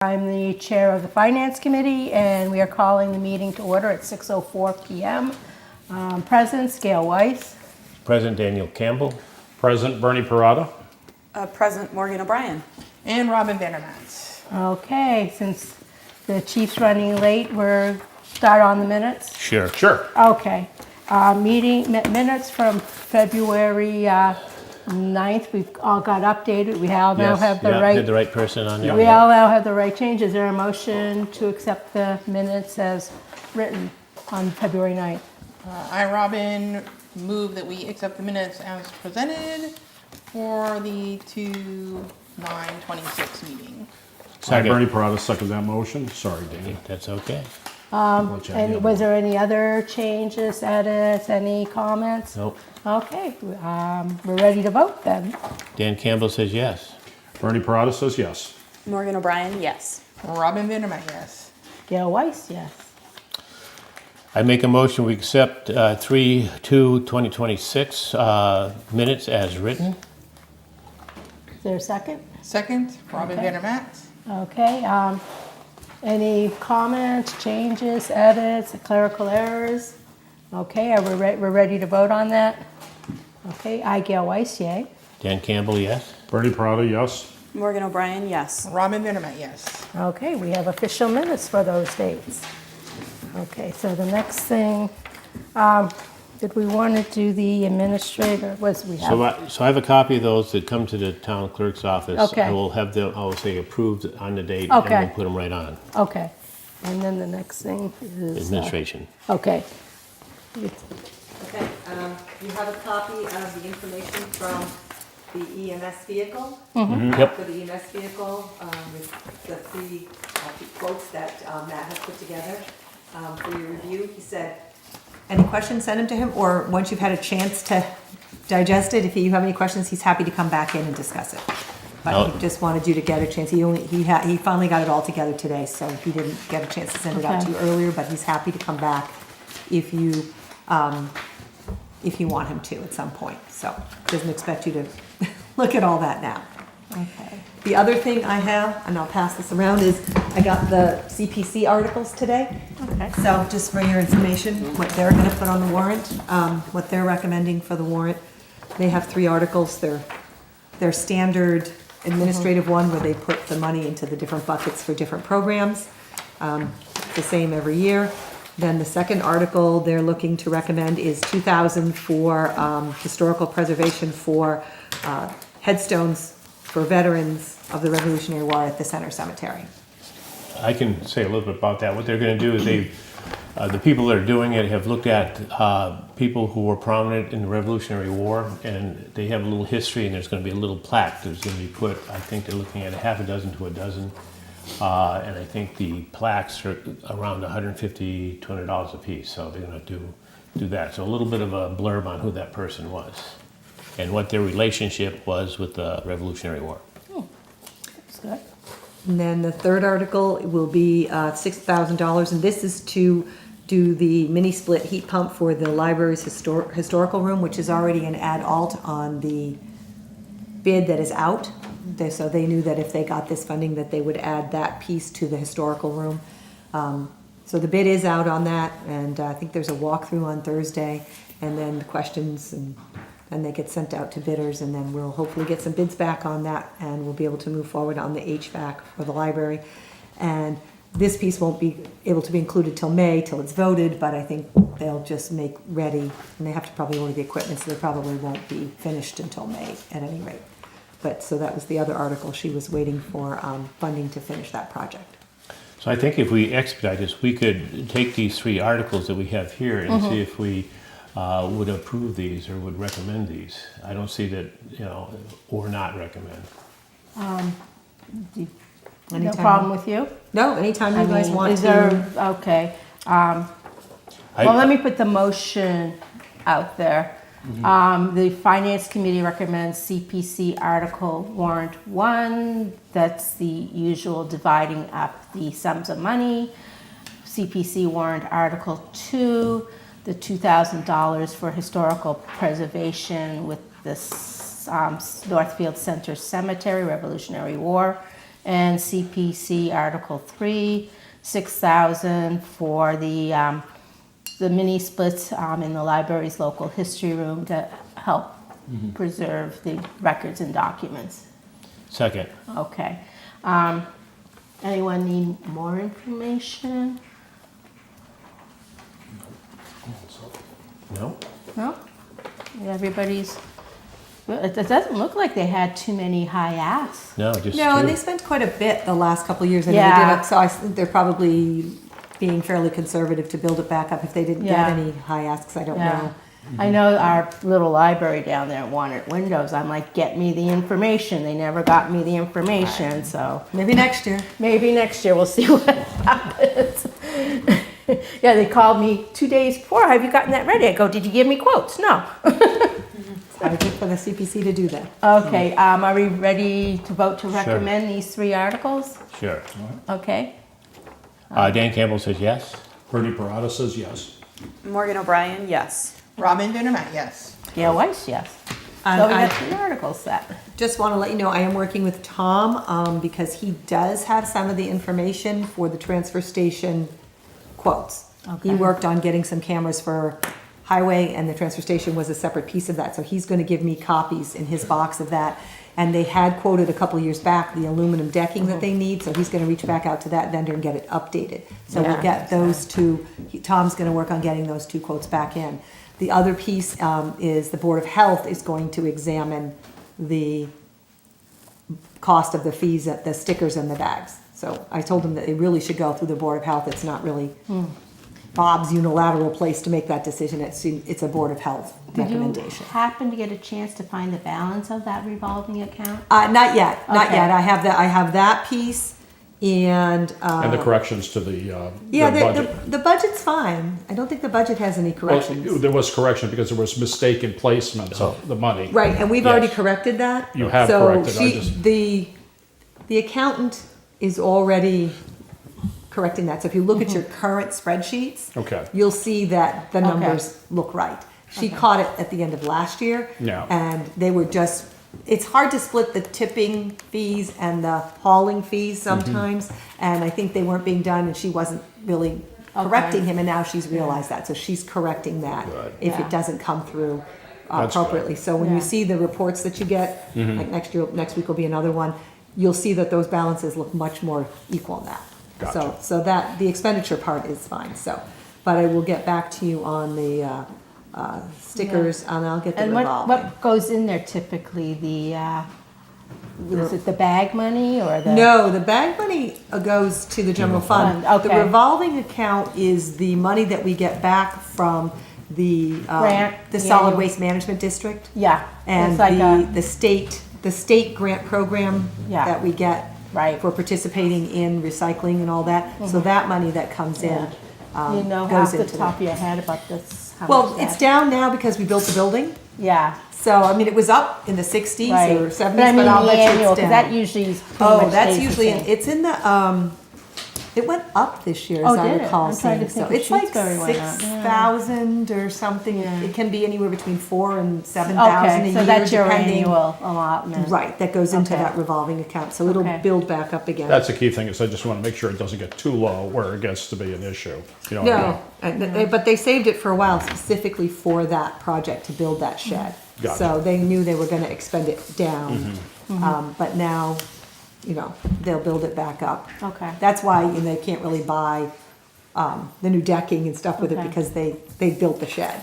I'm the chair of the Finance Committee, and we are calling the meeting to order at 6:04 p.m. Present, Gail Weiss. Present Daniel Campbell. Present Bernie Parada. Present Morgan O'Brien. And Robin Vandermatt. Okay, since the chief's running late, we'll start on the minutes. Sure. Okay, minutes from February 9th, we've all got updated. We all now have the Did the right, right person on there? we all now have the right change. Is there a motion to accept the minutes as written on February 9th? I, Robin, move that we accept the minutes as presented for the 2/9/26 meeting. Second. Bernie Parada second that motion. Sorry, Danny. That's okay. And was there any other changes, edits, any comments? Nope. Okay, we're ready to vote then. Dan Campbell says yes. Bernie Parada says yes. Morgan O'Brien, yes. Robin Vandermatt, yes. Gail Weiss, yes. I make a motion we accept 3/2/2026 minutes as written. Is there a second? Second, Robin Okay. Vandermatt. Okay, any comments, changes, edits, clerical errors? Okay, we're ready to vote on that? Okay, I, Gail Weiss, yay. Dan Campbell, yes. Bernie Parada, yes. Morgan O'Brien, yes. Robin Vandermatt, yes. Okay, we have official minutes for those dates. Okay, so the next thing, did we want to do the administrator, we have? So I have a copy of those that come to the town clerk's office. Okay. I will have them, I will say approved on the date, Okay. and we'll put them right on. Okay, and then the next thing is. Administration. Okay. Okay, you have a copy of the information from the EMS vehicle. Yep. For the EMS vehicle, with the three quotes that Matt has put together for your review. He said, any questions, send them to him, or once you've had a chance to digest it, if you have any questions, he's happy to come back in and discuss it. But Oh. he just wanted you to get a chance. He finally got it all together today, so he didn't get a chance to send it out to you earlier, but he's happy to come back if you want him to at some point. So doesn't expect you to look at all that now. Okay. The other thing I have, and I'll pass this around, is I got the CPC articles today. Okay. So just for your information, what they're gonna put on the warrant, what they're recommending for the warrant. They have three articles. They're standard administrative one where they put the money into the different buckets for different programs. The same every year. Then the second article they're looking to recommend is $2,000 for historical preservation for headstones for veterans of the Revolutionary War at the Center Cemetery. I can say a little bit about that. What they're going to do is the people that are doing it have looked at people who were prominent in the Revolutionary War, and they have a little history, and there's going to be a little plaque that's going to be put, I think they're looking at a half a dozen to a dozen, and I think the plaques are around $150, $200 a piece, so they're going to do that. So a little bit of a blurb on who that person was and what their relationship was with the Revolutionary War. That's good. And then the third article will be $6,000, and this is to do the mini split heat pump for the library's historical room, which is already an ad alt on the bid that is out. So they knew that if they got this funding that they would add that piece to the historical room. So the bid is out on that, and I think there's a walkthrough on Thursday, and then the questions and they get sent out to bidders, and then we'll hopefully get some bids back on that, and we'll be able to move forward on the HVAC for the library. And this piece won't be able to be included till May, till it's voted, but I think they'll just make ready, and they have to probably order the equipment, so they probably won't be finished until May at any rate. But, so that was the other article, she was waiting for funding to finish that project. So I think if we expedite this, we could take these three articles that we have here and see if we would approve these or would recommend these. I don't see that, or not recommend. No Anytime. problem with you? No, anytime you guys want Is to. there, okay. Well, let me put the motion out there. The Finance Committee recommends CPC Article Warrant 1. That's the usual dividing up the sums of money. CPC Warrant Article 2, the $2,000 for historical preservation with the Northfield Center Cemetery, Revolutionary War. and CPC Article 3, 6,000 for the mini splits in the library's local history room to help preserve the records and documents. Second. Okay. Anyone need more information? No? No? Everybody's, it doesn't look like they had too many high asks. No, just No, and two. they spent quite a bit the last couple of years. I mean, Yeah. they did it, so I think they're probably being fairly conservative to build it back up. If they didn't get Yeah. any high asks, I don't Yeah. know. I know our little library down there wanted windows. I'm like, get me the information. They never got me the information, so Maybe next year. maybe next year we'll see what happens. Yeah, they called me 2 days before. Have you gotten that ready? I go, did you give me quotes? No. I would think for the CPC to do that. Okay, are we ready to vote to recommend these 3 articles? Sure. Okay. Dan Campbell says yes. Bernie Parada says yes. Morgan O'Brien, yes. Robin Vandermatt, yes. Gail Weiss, yes. And So we I- got 3 articles set. Just want to let you know, I am working with Tom because he does have some of the information for the transfer station quotes. He Okay. worked on getting some cameras for highway, and the transfer station was a separate piece of that. So he's going to give me copies in his box of that. And they had quoted a couple years back the aluminum decking that they need, so he's going to reach back out to that vendor and get it updated. So we'll Yeah. get those two. Tom's going to work on getting those 2 quotes back in. The other piece is the Board of Health is going to examine the cost of the fees, the stickers and the bags. So I told them that they really should go through the Board of Health. It's not really Bob's unilateral place to make that decision. It's a Board of Health Did you recommendation. happen to get a chance to find the balance of that revolving account? Not yet, not Okay. yet. I have that piece and. And the corrections to the Yeah, budget. the budget's fine. I don't think the budget has any Well, corrections. there was correction because there was mistaken placements of the money. Right, and we've already Yes. corrected that. You have So corrected, I she- just- the accountant is already correcting that. So if you look at your current spreadsheets. Okay. You'll see that the Okay. numbers look right. She caught it at the end of last year. Yeah. And they were just, it's hard to split the tipping fees and the hauling fees sometimes. And I think they weren't being done and she wasn't really correcting him, and now she's realized that. So she's correcting that Good. if Yeah. it doesn't come through That's good. appropriately. So when Yeah. you see the reports that you get, like next week will be another one, you'll see that those balances look much more equal now. Gotcha. So that, the expenditure part is fine, so. But I will get back to you on the stickers, and I'll get the And revolving. what goes in there typically? Is it the bag money or the? No, the bag money goes to the general fund. fund, The okay. revolving account is the money that we get back from the Grant, the the solid annual- waste management district. Yeah. And it's like the state grant program Yeah. that we get Right. Mm-hmm. for participating in recycling and all that. So that money that comes in you know goes off the into top that. of your head about this. How Well, much it's that- down now because we built the building. Yeah. So, I mean, it was up in the 60s Right. or 70s, But I mean I'll the bet you annual, it's because down. that usually is pretty Oh, much that's stays the usually, same. it's in the, it went up this year, Oh, as I did it? recall I'm trying to seeing. So think if it's like Shutesbury went up. Yeah. 6,000 or something. Yeah. It can be anywhere between 4,000 and 7,000 a Okay, year, so that's your depending. annual allotment. Right, that goes into Okay. that revolving account, so it'll Okay. build back up again. That's the key thing, is I just want to make sure it doesn't get too low where it gets to be an issue. You know what I mean? No, but they saved it for a while specifically for that project, to build that shed. Gotcha. So they knew they were gonna expend it down, but now, you know, they'll build it back up. Okay. That's why, you know, they can't really buy, the new decking and stuff with it Okay. because they built the shed.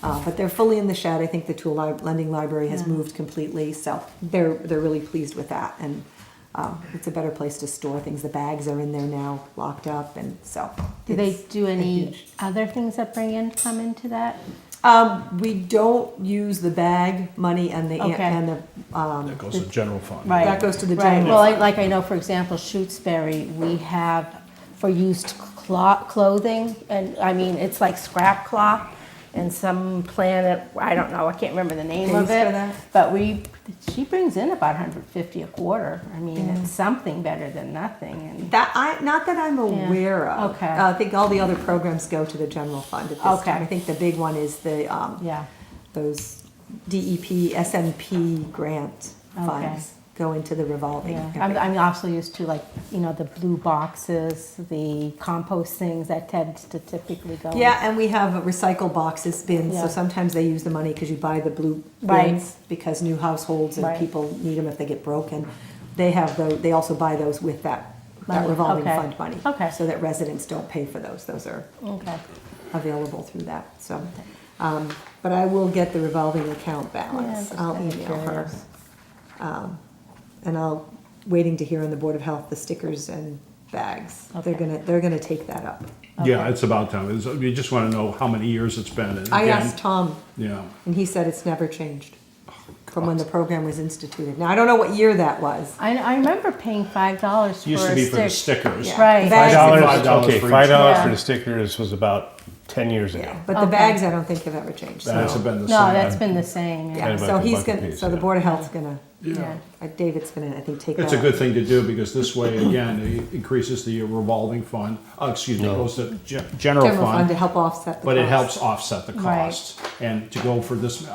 But they're fully in the shed. I think the tool lending library has moved completely, so they're really pleased with that. And, it's a better place to store things. The bags are in there now, locked up, and so. Do they it's do a any huge- other things that come into that? We don't use the bag money and the, Okay. and the, That goes to general fund. Right. that goes to the Right, general. well, like I know, for example, Shutesbury, we have for used clothing, and I mean, it's like scrap cloth, and some planet, I don't know, I can't remember the name of Pays for it, that? but she brings in about 150 a quarter. I mean, it's something better than nothing, and, Not that I'm aware of. Okay. I think all the other programs go to the general fund at this Okay. time. I think the big one is the, yeah. those DEP, SNP grant Okay. funds. go into the revolving. Yeah, area. I'm also used to like, the blue boxes, the compost things that tends to typically go. Yeah, and we have a recycle boxes bins, Yeah. so sometimes they use the money because you buy the blue Right. bins because new households and Right. people need them if they get broken. They have those, they also buy those with that Money, revolving okay. fund money. Okay. So that residents don't pay for those. Those are Okay. available through that, so. But I will get the revolving account Yeah, balance. just I'll kinda email her. curious. And waiting to hear on the Board of Health, the stickers and bags. Okay. They're gonna take that up. Yeah, it's about time. You just want to know how many years it's been. And I again, asked Tom, Yeah. and he said it's never changed from when the program was instituted. Now, I don't know what year that was. I remember paying $5 for Used to a be for the stick. stickers. Yeah. Right. The bags- $5, okay, for each. $5 Yeah. for the stickers was about 10 years ago. Yeah, but the Okay. bags I don't think have ever changed. So, Bags have been the No, same. that's been the same. yeah, Kind of so like a he's bucket gonna, piece, so the yeah. Board of Health's gonna, Yeah. David's gonna, I think, take that. It's a good thing to do because this way, again, it increases the revolving fund, goes to general General fund to fund, help offset the but it cost. helps offset the Right. cost. And to go for this,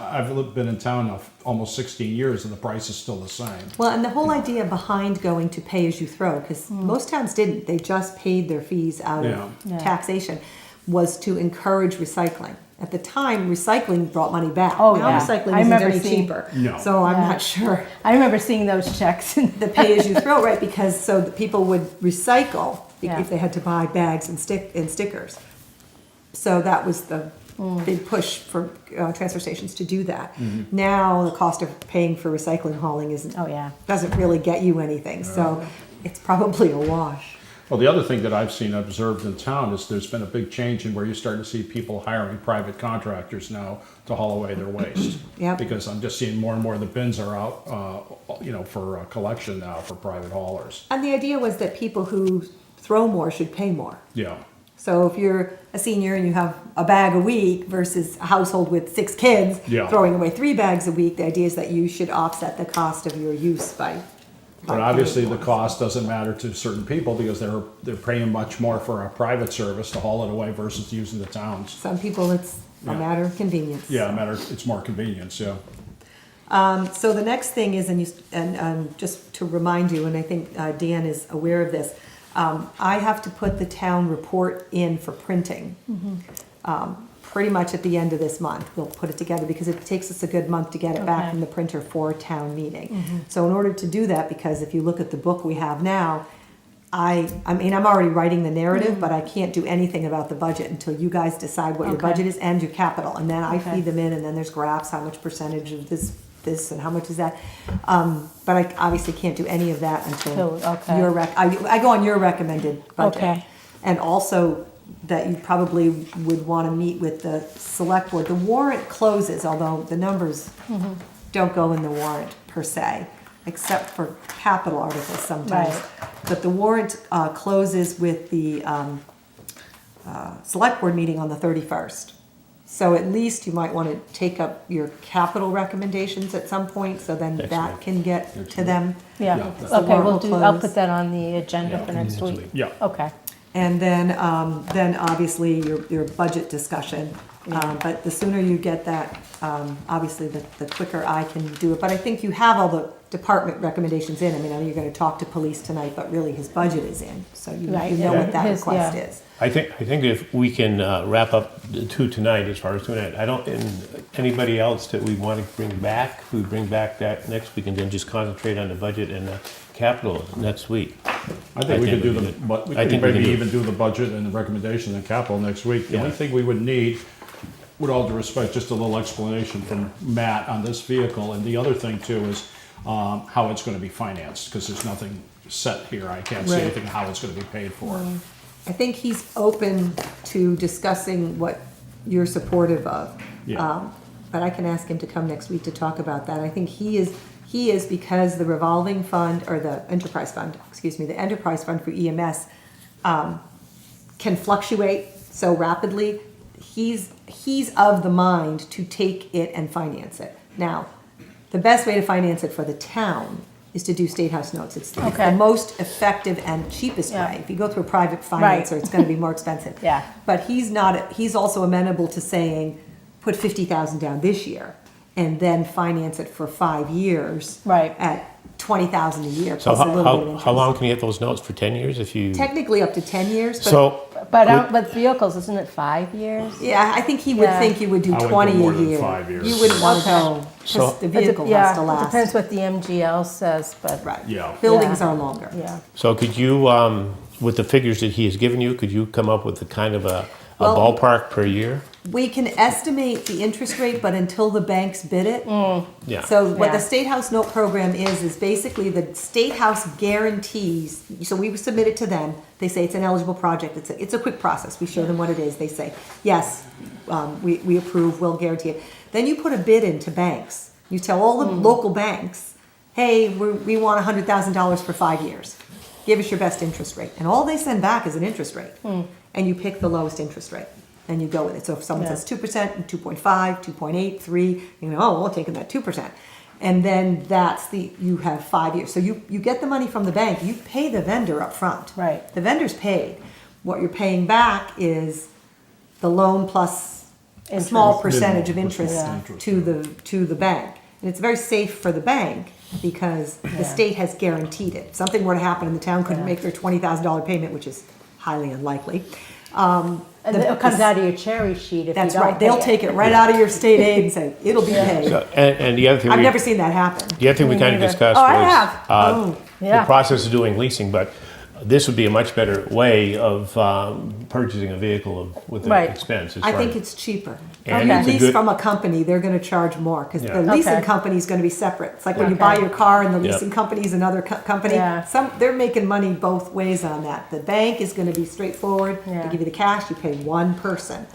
been in town now almost 16 years and the price is still the same. Well, and the whole idea behind going to pay as you throw, because most towns didn't, they just paid their fees out of Yeah. Yeah. taxation, was to encourage recycling. At the time, recycling brought money back. Oh, Now yeah. recycling I isn't remember any seeing- cheaper. No. So I'm Yeah. not sure. I remember seeing those checks. The pay as you throw, right, because so the people would recycle Yeah. if they had to buy bags and stickers. So that was the big push for transfer stations to do that. Now, the cost of paying for recycling hauling isn't, Oh, yeah. doesn't really get you anything, so it's probably a wash. Well, the other thing that I've seen observed in town is there's been a big change in where you're starting to see people hiring private contractors now to haul away their waste. Yep. Because I'm just seeing more and more of the bins are out, for collection now for private haulers. And the idea was that people who throw more should pay more. Yeah. So if you're a senior and you have a bag a week versus a household with 6 kids Yeah. throwing away 3 bags a week, the idea is that you should offset the cost of your use by. But obviously, the cost doesn't matter to certain people because they're paying much more for a private service to haul it away versus using the towns. Some people, it's a Yeah. matter of convenience. Yeah, it's more convenience, yeah. So the next thing is, just to remind you, and I think Dan is aware of this, I have to put the town report in for printing. Pretty much at the end of this month, we'll put it together because it takes us a good month to get it back Okay. from the printer for town meeting. So in order to do that, because if you look at the book we have now, I mean, I'm already writing the narrative, but I can't do anything about the budget until you guys decide what your Okay. budget is and your capital. And then I Okay. feed them in, and then there's graphs, how much percentage of this and how much is that. But I obviously can't do any of that until So, okay. your I go on your recommended budget. Okay. And also that you probably would want to meet with the select board. The warrant closes, although the numbers don't go in the warrant per se, except for capital articles sometimes. Right. But the warrant closes with the select board meeting on the 31st. So at least you might want to take up your capital recommendations at some point, so then Next that week. can get Next to week. them. Yeah, Yeah. The okay, warrant we'll will do, I'll close. put that on the agenda for next next week. week. Yeah. Okay. And then obviously your budget discussion. But the sooner you get that, obviously the quicker I can do it. But I think you have all the department recommendations in. I mean, I know you're gonna talk to police tonight, but really his budget is in, so you Right, know yeah. what that His- request yeah. is. I think if we can wrap up the 2 tonight as far as doing that, anybody else that we want to bring back, we bring back that next week and then just concentrate on the budget and the capital next week. I think we could do we the, could. but we I could think we maybe can do it. even do the budget and the recommendations and capital next week. The only Yeah. thing we would need, with all due respect, just a little explanation from Matt on this vehicle. And the other thing too is how it's gonna be financed, because there's nothing set here. I can't see Right. anything how it's gonna be paid for. I think he's open to discussing what you're supportive of. Yeah. But I can ask him to come next week to talk about that. I think he is because the revolving fund, or the enterprise fund, the enterprise fund for EMS can fluctuate so rapidly. He's of the mind to take it and finance it. Now, the best way to finance it for the town is to do State House notes. It's the Okay. most effective and cheapest Yeah. way. If you go through a private financer, it's gonna be more expensive. Yeah. But he's also amenable to saying, put 50,000 down this year and then finance it for 5 years. Right. At 20,000 a year So plus a little bit of interest. how long can you get those notes, for 10 years if you? Technically up to 10 years, but So, But vehicles, isn't it 5 years? yeah, I think he would Yeah. think you would do I would go 20 more a than year. 5 years. You wouldn't want to Okay. go, So- because the vehicle Yeah, has to it last. depends what the MGL says, but, Right. Yeah. Buildings Yeah. are longer. yeah. so could you, with the figures that he has given you, could you come up with a kind of a Well- ballpark per year? We can estimate the interest rate, but until the banks bid it. Yeah. So what Yeah. the State House Note Program is basically the State House guarantees, so we submit it to them, they say it's an eligible project, it's a quick process, we show them what it is, they say, yes, we approve, we'll guarantee it. Then you put a bid into banks, you tell all the local banks, hey, we want $100,000 for 5 years, give us your best interest rate, and all they send back is an interest rate, and you pick the lowest interest rate. And you go with it. So if someone Yeah. says 2%, 2.5, 2.8, 3, you know, oh, we'll take that 2%. And then you have 5 years. So you get the money from the bank, you pay the vendor up front. Right. The vendor's paid. What you're paying back is the loan plus a small percentage of interest Yeah. to the bank. And it's very safe for the bank because the Yeah. state has guaranteed it. If something were to happen and the town couldn't make their $20,000 payment, which is highly unlikely, And it comes out of your cherry sheet if you that's don't right. They'll pay take it right out of your state aid and say, it'll be paid. So, and the other thing I've we, never seen that happen. the other thing we Me kind of neither. discussed Oh, I was have. Oh, the yeah. process of doing leasing, but this would be a much better way of purchasing a vehicle with an Right. expense. as I far think as- it's cheaper. And If it's a you lease good- from a company, they're gonna charge more, because Yeah. the leasing Okay. company is gonna be separate. It's like when you Okay. buy your car and the Yep. leasing company is another company. Yeah. They're making money both ways on that. The bank is gonna be straightforward. They Yeah. give you the cash, you pay one person.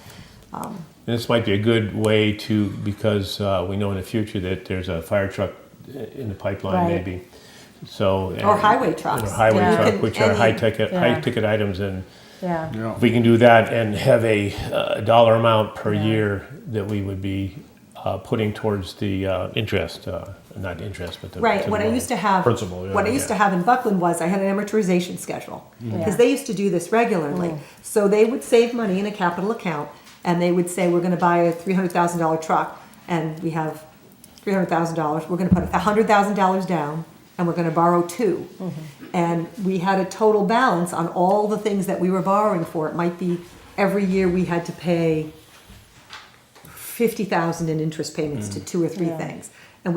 And this might be a good way to, because we know in the future that there's a fire truck in the pipeline Right. maybe. So. Or highway trucks. Or highway Yeah. truck, You can- which are any- high ticket items, and Yeah. Yeah. if we can do that and have a dollar amount per year that we would be putting towards the interest, not interest, but the. Right, to what the I loan. used to have, Principal, yeah. what I used to have in Buckland was I had an amortization schedule. Because they used to do this regularly. So they would save money in a capital account and they would say, we're gonna buy a $300,000 truck and we have $300,000, we're gonna put $100,000 down and we're gonna borrow two. And we had a total balance on all the things that we were borrowing for. It might be every year we had to pay 50,000 in interest payments to two or three things. And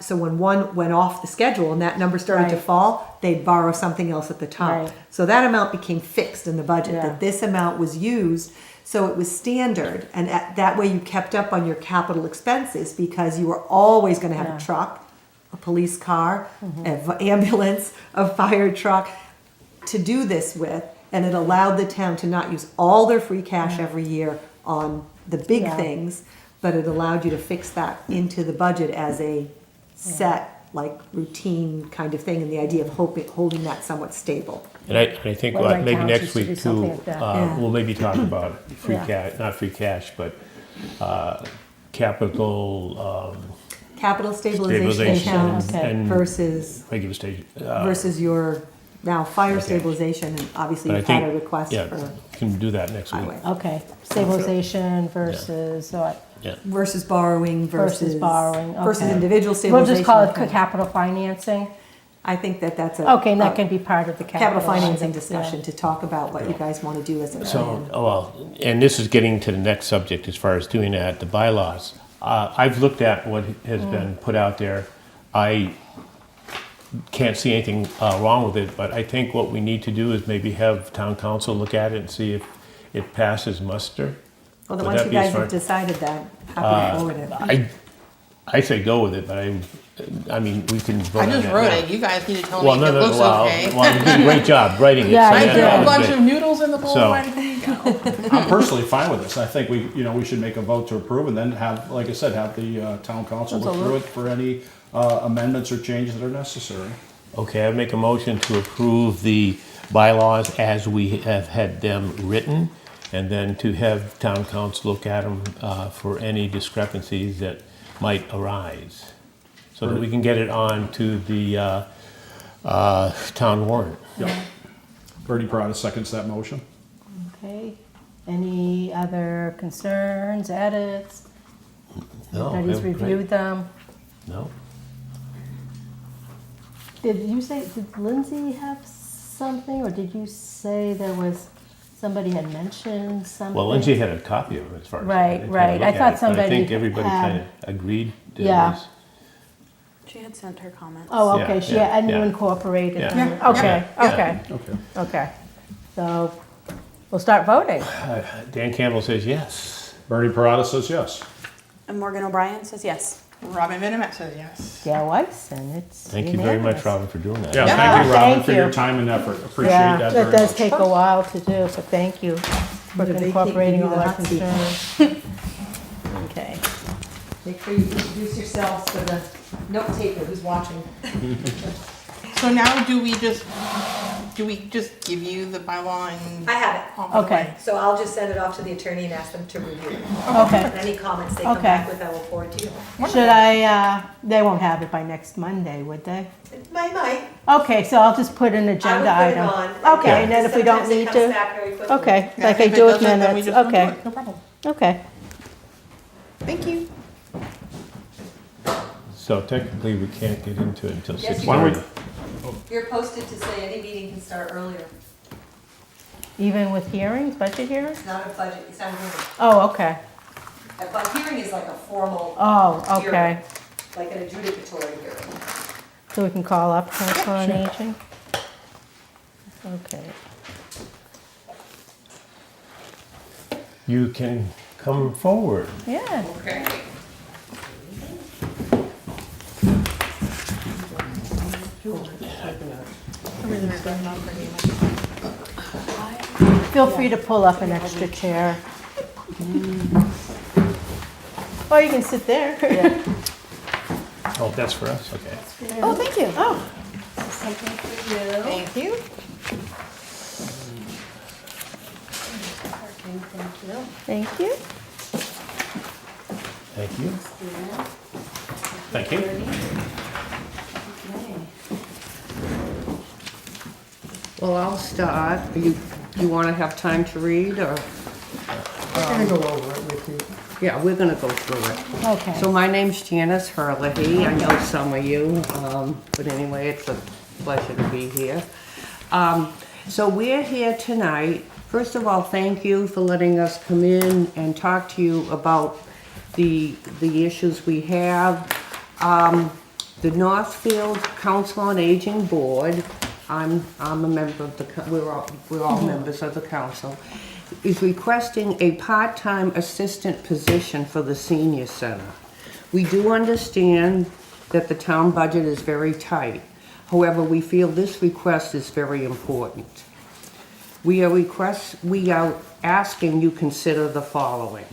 so when one went off the schedule and that number started to Right. fall, they'd borrow something else at the top. Right. So that amount became fixed in the budget, Yeah. that this amount was used, so it was standard. And that way you kept up on your capital expenses because you were always gonna have Yeah. a truck, a police car, an ambulance, a fire truck to do this with. And it allowed the town to not use all their free cash every year on the big Yeah. things, but it allowed you to fix that into the budget as a set, like routine kind of thing, and the idea of holding that somewhat stable. And I think One of my maybe towns next used to do week something too, like that. Yeah. we'll maybe talk about free Yeah. cash, not free cash, but capital Capital stabilization stabilization account Okay. and versus, regular station. versus your now fire Okay. stabilization, and obviously But I you've had a think, request yeah, for can do that next week. highway. Okay, stabilization versus what? Yeah. Versus borrowing Versus borrowing, versus okay. individual We'll stabilization. just call it account. capital financing? I think that's a. Okay, and that a can be part of the capital. Capital financing yeah. discussion to talk about what you guys want to do as a So, plan. well, and this is getting to the next subject as far as doing that, the bylaws. I've looked at what has been put out there. I can't see anything wrong with it, but I think what we need to do is maybe have town council look at it and see if it passes muster. Well, then Would once that you be guys smart? have decided that, happy to forward it. I say go with it, but I mean, we can vote I on just that wrote now. it. You guys need to tell Well, me no, if it no, looks well, okay. well, you did a great job writing it. Yeah, so I that- did. that A was bunch good. of noodles in the bowl. So- Ready to go. I'm personally fine with this. I think we should make a vote to approve and then have, like I said, have the town council look through it for any amendments or changes that are necessary. Okay, I make a motion to approve the bylaws as we have had them written, and then to have town council look at them for any discrepancies that might arise, so that we can get it on to the town warrant. Yep. Bernie Prada seconds that motion. Okay, any other concerns, edits? No, Everybody's great. reviewed them? No? Did you say, did Lindsay have something, or did you say there was, somebody had mentioned something? Well, Lindsay had a copy of it as far as. Right, didn't right. look I at thought it, but I somebody think everybody had- kind of agreed. that it Yeah. was- She had sent her comments. Oh, Yeah, okay, she, yeah, and you yeah. incorporated Yeah. them. Yeah, Okay, yeah. okay, Okay. okay. So, we'll start voting. Dan Campbell says yes. Bernie Parada says yes. And Morgan O'Brien says yes. Robin Minimet says yes. Gail Weiss, and it's Thank you very much, unanimous. Robin, for doing that. Yeah, Yeah. thank you, Robin, Thank for your you. time and effort. Appreciate Yeah, that that very does much. take a while to do, so thank you for Yeah, they incorporating give you all the our hot seat. concerns. Okay. Make sure you introduce yourselves to the note taker who's watching. So now do we just give you the bylaw and? I have it. Oh, Okay. So I'll just send it off to the attorney and ask them to review it. Okay. And any comments they come Okay. back with, I will forward to you. Should I, they won't have it by next Monday, would they? Might. Okay, so I'll just put an agenda I would item. put it on. Okay, and then if we don't Sometimes it need comes to, back very quickly. okay, Yeah, like I if it do with doesn't, then we minutes, just don't do okay, it. No problem. okay. Thank you. So technically, we can't get into it until Yes, you 6:30. can. You're posted to say any meeting can start earlier. Even with hearings, budget hearings? It's not a budget, it's not a hearing. Oh, okay. A hearing is like a formal, Oh, okay. like an adjudicatory hearing. So we can call up Council on Aging? Okay. You can come forward. Yeah. Okay. Feel free to pull up an extra chair. Or you can sit there. Oh, that's for us, okay. Oh, thank you. Oh, Something for you. thank you. Thank you. Thank you. Thank you. Thank you. Well, I'll start. You want to have time to read, or? I'm gonna go over it with you. Yeah, we're gonna go through it. Okay. So my name's Janice Herlihy. I know some of you, but anyway, it's a pleasure to be here. So we're here tonight. First of all, thank you for letting us come in and talk to you about the issues we have. The Northfield Council on Aging Board, I'm a member of the, we're all members of the council, is requesting a part-time assistant position for the senior center. We do understand that the town budget is very tight. However, we feel this request is very important. We are asking you consider the following.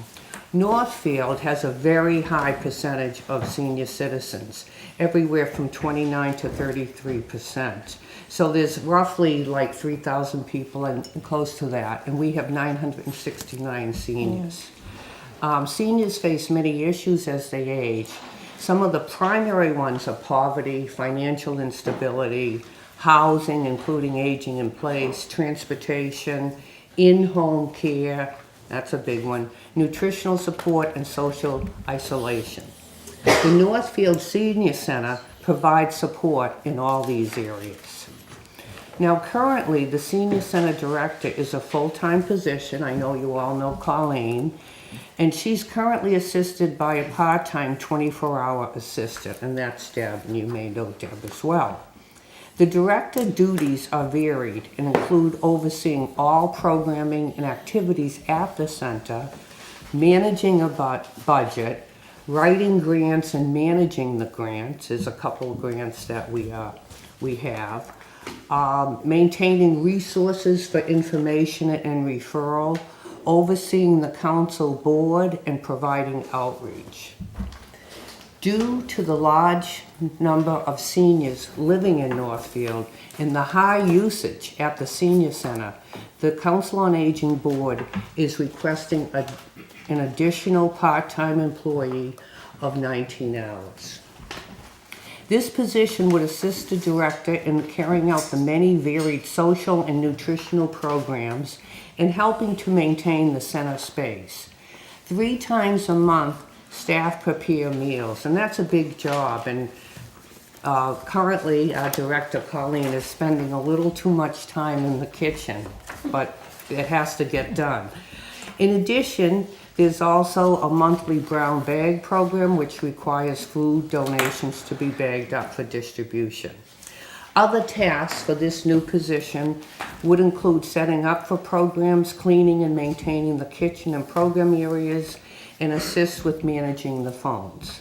Northfield has a very high percentage of senior citizens, everywhere from 29 to 33%. So there's roughly like 3,000 people and close to that, and we have 969 seniors. Seniors face many issues as they age. Some of the primary ones are poverty, financial instability, housing, including aging in place, transportation, in-home care, that's a big one, nutritional support, and social isolation. The Northfield Senior Center provides support in all these areas. Now, currently, the Senior Center Director is a full-time position. I know you all know Colleen. And she's currently assisted by a part-time 24-hour assistant, and that's Deb, and you may know Deb as well. The director duties are varied and include overseeing all programming and activities at the center, managing a budget, writing grants and managing the grants. There's a couple of grants that we have. Maintaining resources for information and referral, overseeing the council board, and providing outreach. Due to the large number of seniors living in Northfield and the high usage at the senior center, the Council on Aging Board is requesting an additional part-time employee of 19 hours. This position would assist the director in carrying out the many varied social and nutritional programs and helping to maintain the center space. 3 times a month, staff prepare meals, and that's a big job. And Currently, our director, Colleen, is spending a little too much time in the kitchen, but it has to get done. In addition, there's also a monthly brown bag program which requires food donations to be bagged up for distribution. Other tasks for this new position would include setting up for programs, cleaning and maintaining the kitchen and program areas, and assist with managing the phones.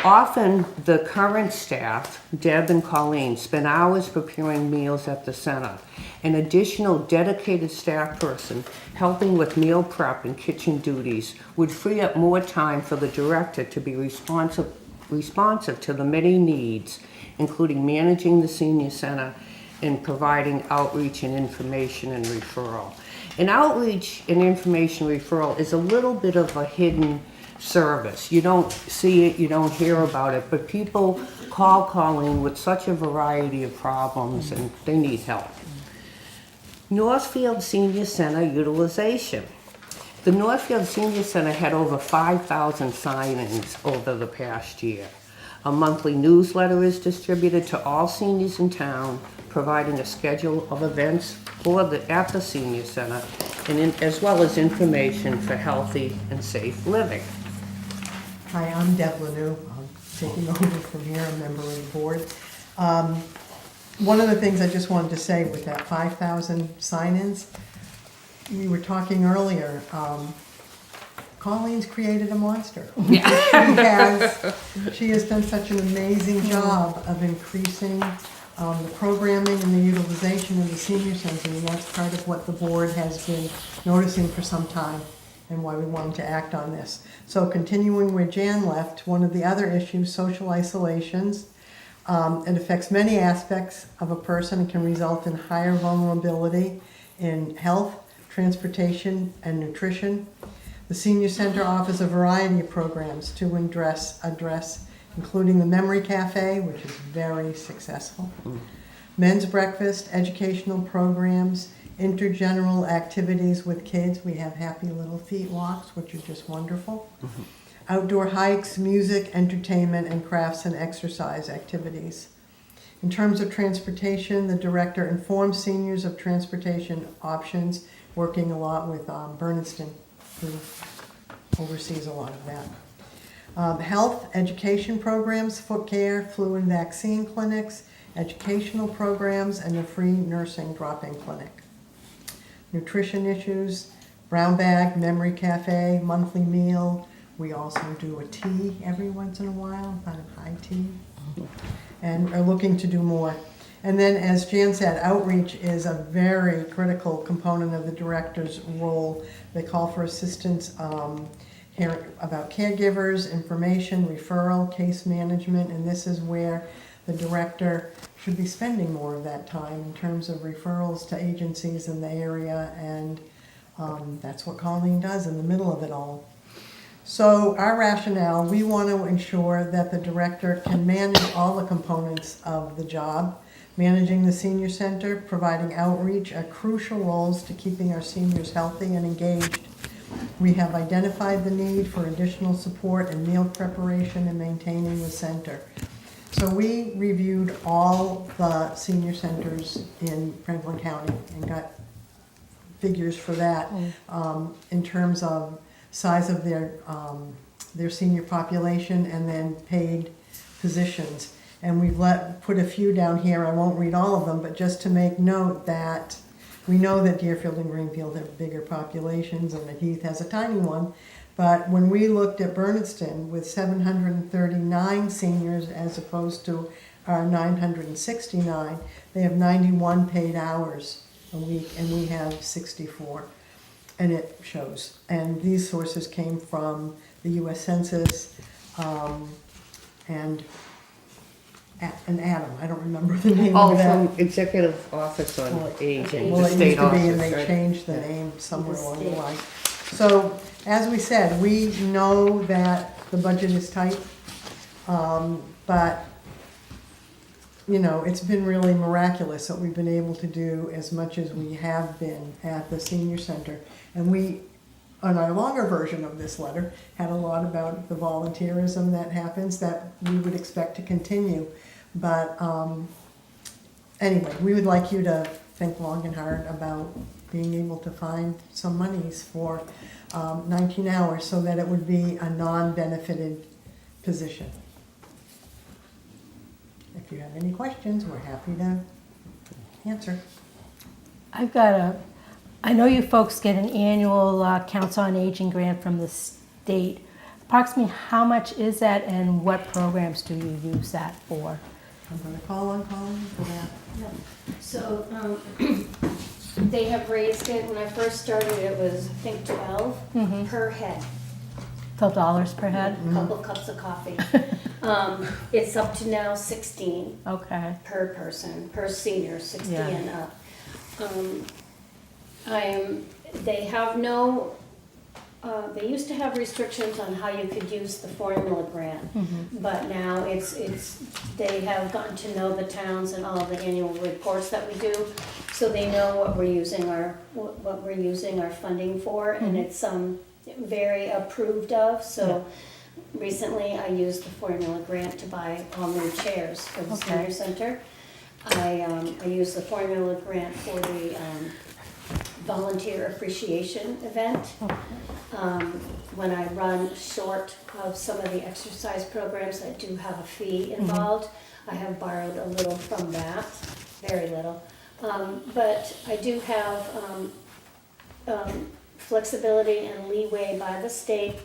Often, the current staff, Deb and Colleen, spend hours preparing meals at the center. An additional dedicated staff person helping with meal prep and kitchen duties would free up more time for the director to be responsive to the many needs, including managing the senior center and providing outreach and information and referral. And outreach and information referral is a little bit of a hidden service. You don't see it, you don't hear about it, but people call Colleen with such a variety of problems and they need help. Northfield Senior Center utilization. The Northfield Senior Center had over 5,000 sign-ins over the past year. A monthly newsletter is distributed to all seniors in town, providing a schedule of events at the senior center, and as well as information for healthy and safe living. Hi, I'm Deb Lanou. I'm taking over from here, a member of the board. One of the things I just wanted to say with that 5,000 sign-ins, we were talking earlier, Colleen's created a monster. She has done such an amazing job of increasing the programming and the utilization of the senior center, and that's part of what the board has been noticing for some time and why we wanted to act on this. So continuing where Jan left, one of the other issues, social isolations. It affects many aspects of a person and can result in higher vulnerability in health, transportation, and nutrition. The Senior Center offers a variety of programs to address including the Memory Cafe, which is very successful, men's breakfast, educational programs, intergeneral activities with kids. We have Happy Little Feet walks, which are just wonderful. Outdoor hikes, music, entertainment, and crafts and exercise activities. In terms of transportation, the director informs seniors of transportation options, working a lot with Bernardston, who oversees a lot of that. Health, education programs, foot care, flu and vaccine clinics, educational programs, and a free nursing drop-in clinic. Nutrition issues, brown bag, memory cafe, monthly meal. We also do a tea every once in a while, kind of high tea, and are looking to do more. And then, as Jan said, outreach is a very critical component of the director's role. They call for assistance hearing about caregivers, information, referral, case management, and this is where the director should be spending more of that time in terms of referrals to agencies in the area, and that's what Colleen does in the middle of it all. So our rationale, we want to ensure that the director can manage all the components of the job. Managing the senior center, providing outreach are crucial roles to keeping our seniors healthy and engaged. We have identified the need for additional support in meal preparation and maintaining the center. So we reviewed all the senior centers in Franklin County and got figures for that in terms of size of their senior population and then paid positions. And we've put a few down here. I won't read all of them, but just to make note that we know that Deerfield and Greenfield have bigger populations and that Heath has a tiny one. But when we looked at Bernardston with 739 seniors as opposed to our 969, they have 91 paid hours a week and we have 64. And it shows. And these sources came from the US Census and Adam, I don't remember the name of that. From Executive Office on Aging, Well, the it used state to be, office, and they right? changed the name somewhere along the line. So, as we said, we know that the budget is tight, but, you know, it's been really miraculous that we've been able to do as much as we have been at the senior center. And we, on our longer version of this letter, had a lot about the volunteerism that happens that we would expect to continue. But anyway, we would like you to think long and hard about being able to find some monies for 19 hours so that it would be a non-benefited position. If you have any questions, we're happy to answer. I know you folks get an annual Council on Aging grant from the state. Approximately how much is that and what programs do you use that for? I'm gonna call on Colleen for that. So, they have raised it, when I first started, it was, I think, 12 per head, $12 per head? a couple cups of coffee. It's up to now 16 Okay. per person, per senior, 60 Yeah. and up. They have no, they used to have restrictions on how you could use the formula grant, but now they have gotten to know the towns and all the annual reports that we do, so they know what we're using our funding for, and it's very approved of. So recently, I used the formula grant to buy all new chairs for the senior center. I used the formula grant for the volunteer appreciation event. When I run short of some of the exercise programs that do have a fee involved, I have borrowed a little from that, very little. But I do have flexibility and leeway by the state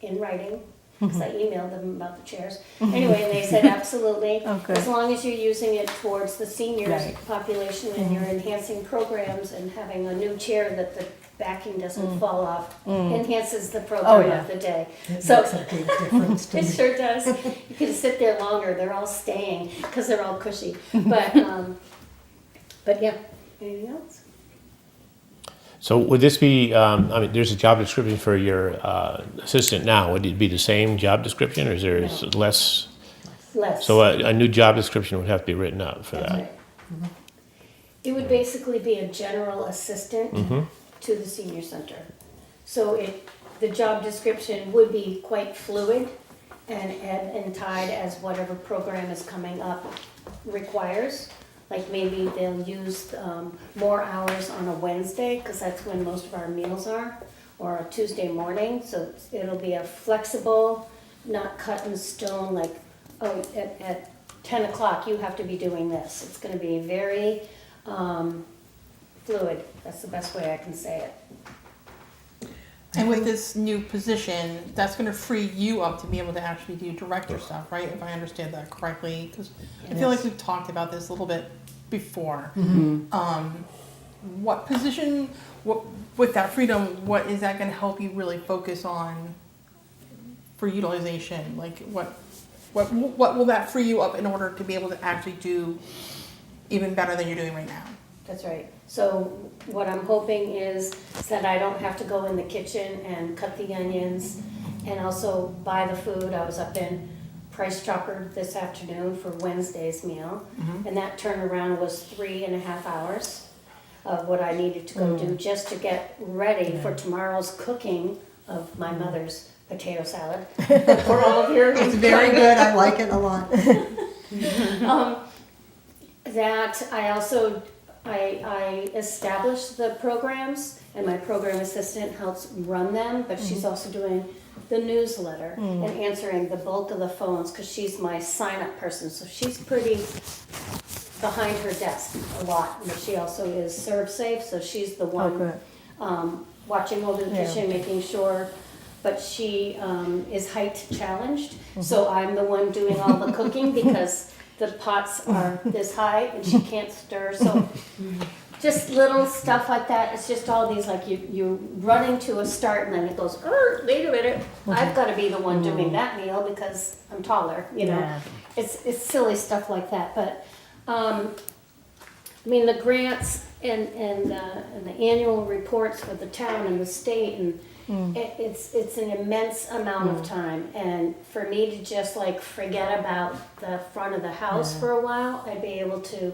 in writing, because I emailed them about the chairs. Anyway, and they said absolutely, Okay. as long as you're using it towards the seniors Right. population and you're enhancing programs and having a new chair that the backing doesn't fall off, enhances the program yeah. of the day. It So makes a big difference to it me. sure does. You can sit there longer. They're all staying because they're all cushy. But yeah. Anything else? So would this be, I mean, there's a job description for your assistant now. Would it be the same job description, or is there less? Less. So a new job description would have to be written up for That's that. right. It would basically be a general assistant to the senior center. So the job description would be quite fluid and tied as whatever program is coming up requires. Like maybe they'll use more hours on a Wednesday, because that's when most of our meals are, or a Tuesday morning. So it'll be a flexible, not cut in stone, like, oh, at 10 o'clock you have to be doing this. It's going to be very fluid. That's the best way I can say it. And with this new position, that's gonna free you up to be able to actually do director stuff, right? If I understand that correctly, because I feel like we've talked about this a little bit before. What position, with that freedom, what is that gonna help you really focus on for utilization? Like, what will that free you up in order to be able to actually do even better than you're doing right now? That's right. So what I'm hoping is that I don't have to go in the kitchen and cut the onions and also buy the food. I was up in Price Chopper this afternoon for Wednesday's meal, and that turnaround was 3.5 hours of what I needed to go do just to get ready for tomorrow's cooking of my mother's potato salad for all of your. It's very good, I like it a lot. That I also, I established the programs, and my program assistant helps run them, but she's also doing the newsletter and answering the bulk of the phones, because she's my sign-up person, so she's pretty behind her desk a lot, but she also is ServSafe, so she's the one good. watching over the kitchen, making sure, but she is height challenged, so I'm the one doing all the cooking, because the pots are this high and she can't stir, so just little stuff like that. It's just all these, like, you running to a start and then it goes, oh, wait a minute, I've got to be the one doing that meal because I'm taller, you know. Yeah. It's silly stuff like that, but I mean, the grants and the annual reports for the town and the state, and it's an immense amount of time, and for me to just like forget about the front of the house for a while, I'd be able to,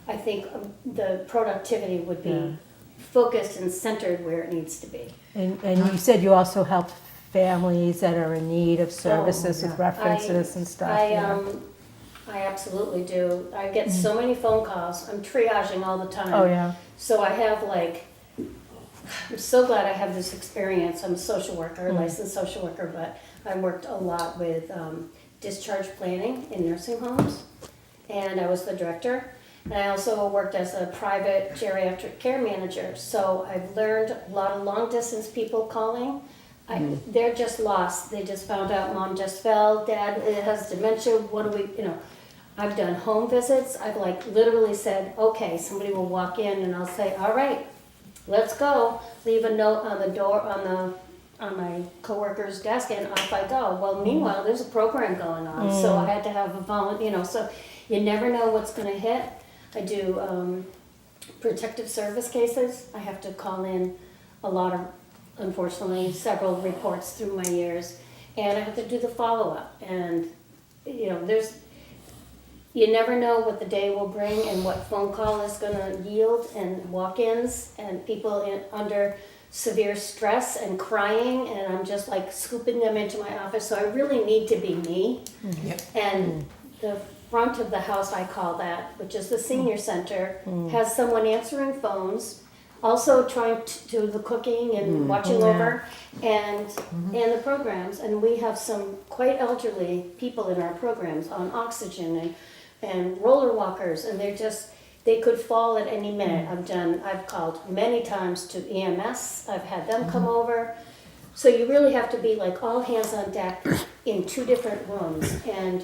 I think the productivity would be focused and centered where it needs to be. And you said you also help families that are in need of services with references and stuff. I absolutely do. I get so many phone calls. I'm triaging all the time. Oh, yeah. So I have like, I'm so glad I have this experience. I'm a social worker, licensed social worker, but I worked a lot with discharge planning in nursing homes, and I was the director. And I also worked as a private geriatric care manager. So I've learned a lot of long distance people calling. They're just lost. They just found out mom just fell, dad has dementia. What do we, I've done home visits. I've like literally said, okay, somebody will walk in and I'll say, all right, let's go. Leave a note on the door, on my coworker's desk, and off I go. Well, meanwhile, there's a program going on, so I had to have a volunteer, so you never know what's gonna hit. I do protective service cases. I have to call in a lot of, unfortunately, several reports through my years, and I have to do the follow-up. And, you never know what the day will bring and what phone call is gonna yield, and walk-ins, and people under severe stress and crying, and I'm just like scooping them into my office. So I really need to be me. Yep. And the front of the house, I call that, which is the senior center, has someone answering phones, also trying to do the cooking and watching over, and the programs. And we have some quite elderly people in our programs on oxygen and roller walkers, and they could fall at any minute. I've called many times to EMS. I've had them come over. So you really have to be like all hands on deck in 2 different rooms. And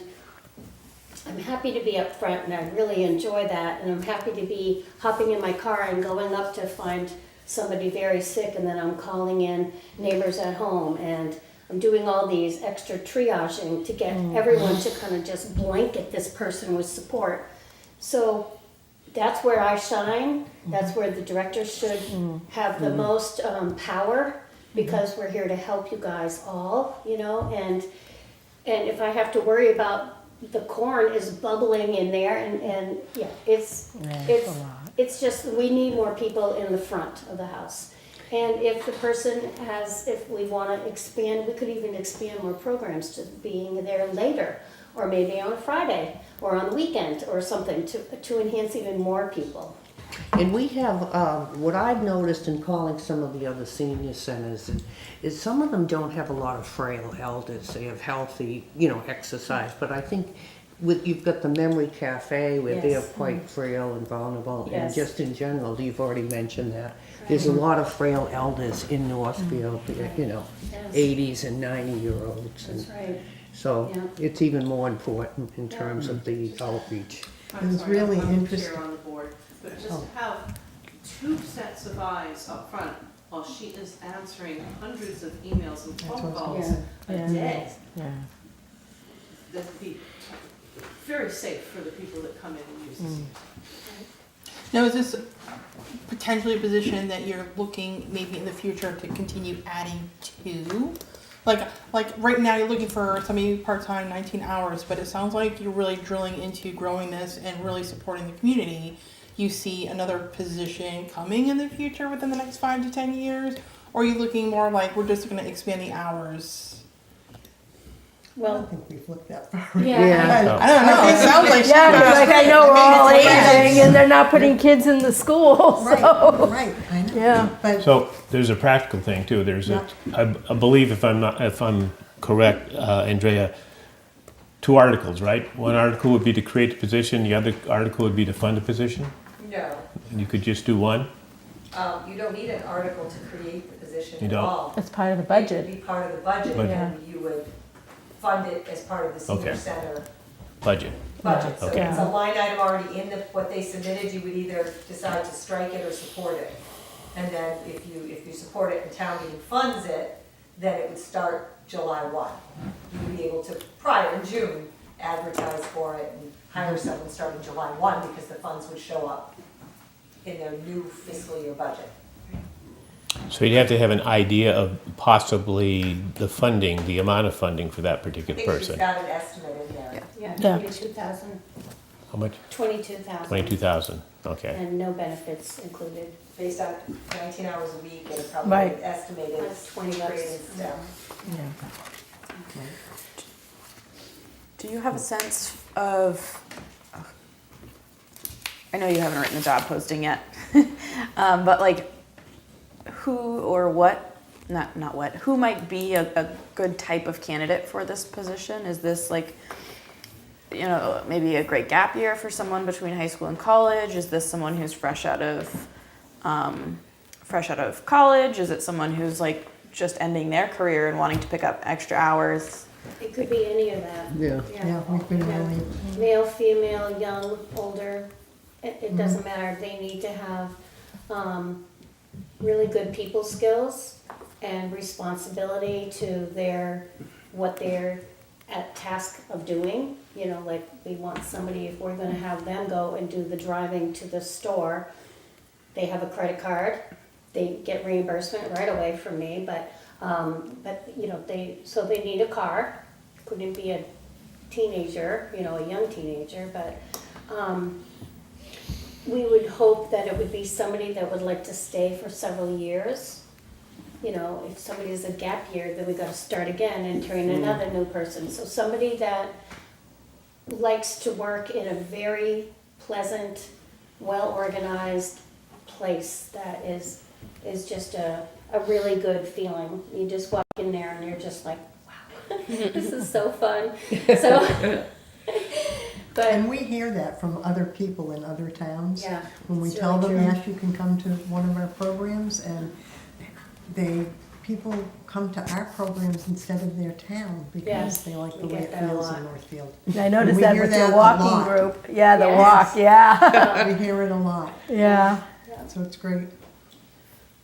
I'm happy to be up front, and I really enjoy that. And I'm happy to be hopping in my car and going up to find somebody very sick, and then I'm calling in neighbors at home, and I'm doing all these extra triaging to get everyone to kind of just blanket this person with support. So that's where I shine. That's where the director should have the most power, because we're here to help you guys all, and if I have to worry about the corn is bubbling in there, and yeah, it's just, we need more people in the front of the house. And if the person if we want to expand, we could even expand more programs to being there later, or maybe on a Friday, or on the weekend, or something to enhance even more people. And we have, what I've noticed in calling some of the other senior centers is some of them don't have a lot of frail elders. They have healthy, exercise. But I think you've got the Memory Cafe where they're Yes. quite frail and vulnerable. Yes. And just in general, you've already mentioned that. There's a lot of frail elders in Northfield, Yes. 80s and 90-year-olds. That's right. So Yeah. it's even more important in terms of the outreach. It was really I'm interesting. chair on the board, but just to have 2 sets of eyes up front while she is answering hundreds of emails and phone calls a day, that would be very safe for the people that come in and use this. Now, is this potentially a position that you're looking maybe in the future to continue adding to? Like right now you're looking for somebody part-time, 19 hours, but it sounds like you're really drilling into growing this and really supporting the community. You see another position coming in the future within the next 5 to 10 years? Or are you looking more like we're just going to expand the hours? I Well, don't think we've looked that far. yeah. I don't know. It sounds like Yeah, because like I know we're all Maybe it's aging and they're not putting kids in the school, Right, so. right, I know. Yeah. But So there's a practical thing too. I believe if I'm correct, Andrea, 2 articles, right? One article would be to create the position. The other article would be to fund the position. No, And you could just do one. you don't need an article to create the position You at don't? all. It's part of the It would budget. be part of the budget, Budget. and you would fund it as part of the senior Okay. center Budget. budget. So Okay. it's a line item already in what they submitted, you would either decide to strike it or support it. And then if you support it and town meeting funds it, then it would start July 1. You would be able to, prior in June, advertise for it and hire someone starting July 1, because the funds would show up in their new fiscal year budget. So you'd have to have an idea of possibly the funding, the amount of funding for that I particular think she's person. got an estimate in there. Yeah, Yeah. 22,000. How much? 22,000. 22,000. Okay. And no benefits included. Based on 19 hours a week, and probably Right. estimated That's $20. training staff. Do you have a sense of, I know you haven't written the job posting yet, but like who or what, not what, who might be a good type of candidate for this position? Is this like, you know, maybe a great gap year for someone between high school and college? Is this someone who's fresh out of college? Is it someone who's like just ending their career and wanting to pick up extra hours? It could be any of that. Yeah, we've been really, Male, female, young, older, it doesn't matter. They need to have really good people skills and responsibility to what they're at task of doing. You know, like we want somebody, if we're gonna have them go and do the driving to the store, they have a credit card, they get reimbursement right away from me, but you know, they need a car. Couldn't be a teenager, you know, a young teenager, but we would hope that it would be somebody that would like to stay for several years. You know, if somebody is a gap year, then we gotta start again and train another new person. So somebody that likes to work in a very pleasant, well-organized place that is just a really good feeling. You just walk in there and you're just like, wow, this is so fun. So, but and we hear that from other people in other towns. yeah, When we it's tell really them, true. yes, you can come to one of our programs, and people come to our programs instead of their town because Yes, they like the we way get it that a feels lot. in Northfield. I noticed We that hear with that your a walking lot. group. Yeah, the Yes. walk, yeah. We hear it a lot, Yeah. so it's great.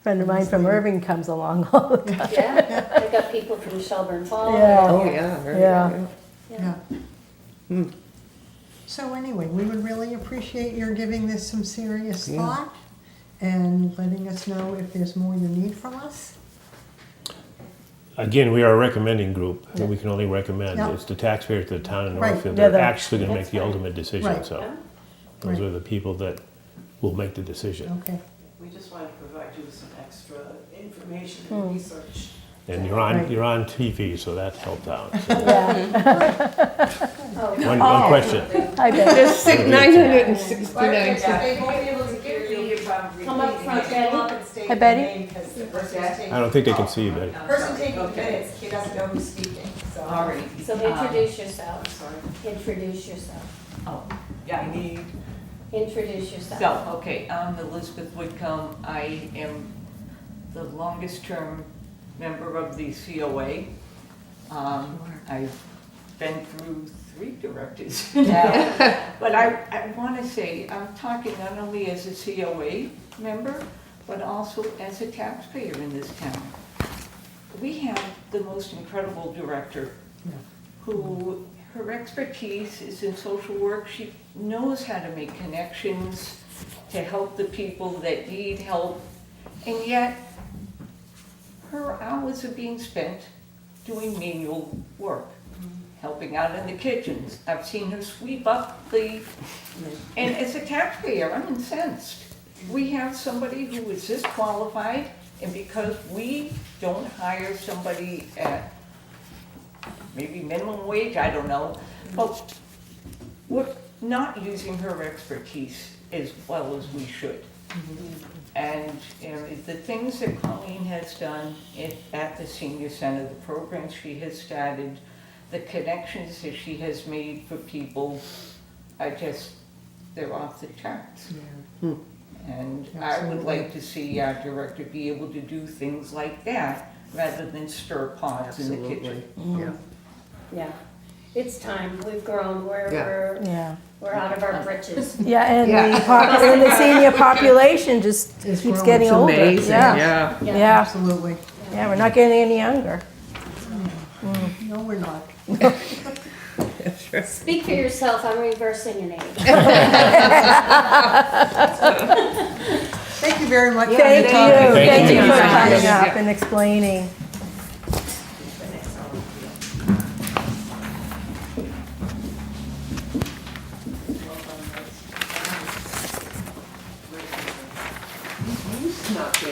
Friend of mine from Irving comes along all the time. Yeah, I got people from Shelburne Falls. Yeah. Oh, yeah. very Yeah. good. Yeah. So anyway, we would really appreciate your giving this some serious Yeah. thought and letting us know if there's more you need from us. Again, we are a recommending group, and we can only recommend. Yeah. It's the taxpayers of the town of Right. Northfield Yeah, that are the- actually going to make That's the fine. ultimate decision, Right. so Yeah. those Right. are the people that will make the decision. Okay, We just want to provide you with some extra information and research. And Right. you're on TV, so that helped out. So, Oh, one question. I bet. There's 969. They won't be able to hear you if I'm Come up front, Betty. Hi, Betty. I don't think they can see you, Betty. Person taking the minutes, he doesn't know who's speaking, so. All right. So introduce yourself. Sorry. Introduce yourself. Oh, yeah, I need, Introduce yourself. so, okay, I'm Elizabeth Whitcomb. I am the longest term member of the COA. I've been through 3 directors now. But I want to say, I'm talking not only as a COA member, but also as a taxpayer in this town. We have the most incredible director who, her expertise is in social work. She knows how to make connections to help the people that need help. And yet, her hours are being spent doing menial work, helping out in the kitchens. I've seen her sweep up and as a taxpayer, I'm incensed. We have somebody who is this qualified, and because we don't hire somebody at maybe minimum wage, I don't know, but we're not using her expertise as well as we should. And the things that Colleen has done at the senior center, the programs she has started, the connections that she has made for people are just, they're off the charts. And I would like to see our director be able to do things like that rather than stir pots in the kitchen. Yeah. Yeah. It's time. We've grown. Yeah. We're out of our britches. Yeah, and Yeah. and the senior population just It's keeps growing. getting It's older. amazing, Yeah. yeah. Yeah. absolutely. Yeah, we're not getting any younger. No, we're not. Speak for yourself. I'm reversing an age. Thank you very much. for Thank your you. time. Thank you for Thank you. coming Yeah. up and explaining.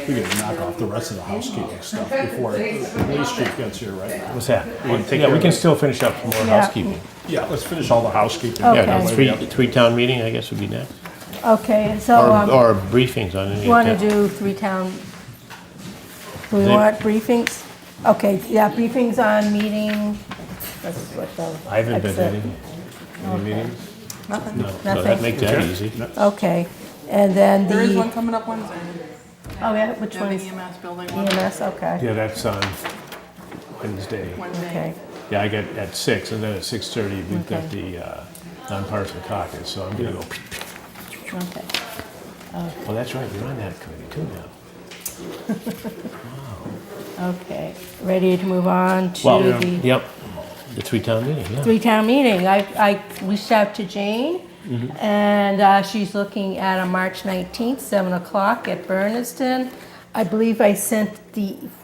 We get a knockoff off the rest of the housekeeping stuff before the police chief gets here, right? What's that? take Yeah, care we of can it. still finish up some more Yeah. housekeeping. Yeah, let's finish all the housekeeping. Okay. Yeah, That way the we have- three town meeting, I guess, would be next. Okay, so, Or briefings on any you want to of that. do do we They- want briefings? Okay, yeah, briefings on meeting, that's what the. I haven't been to exit. any meetings. Nothing. No, so Nothing. that makes that Okay. easy. Okay, and then There is one the, coming up Wednesday. oh yeah, which Yeah, the one's EMS building one. EMS, okay, Yeah, that's on Wednesday. Wednesday. okay, Yeah, I get at 6, and then at 6:30, we've got Okay. the nonpartisan caucus, so I'm gonna go, okay. oh, that's right, you're on that committee too now. Okay, ready to move on to Well, the yep, the three-town meeting, yeah. three-town meeting. I reached out to Jane, and she's looking at a March 19th, 7 o'clock at Bernardston. I believe I sent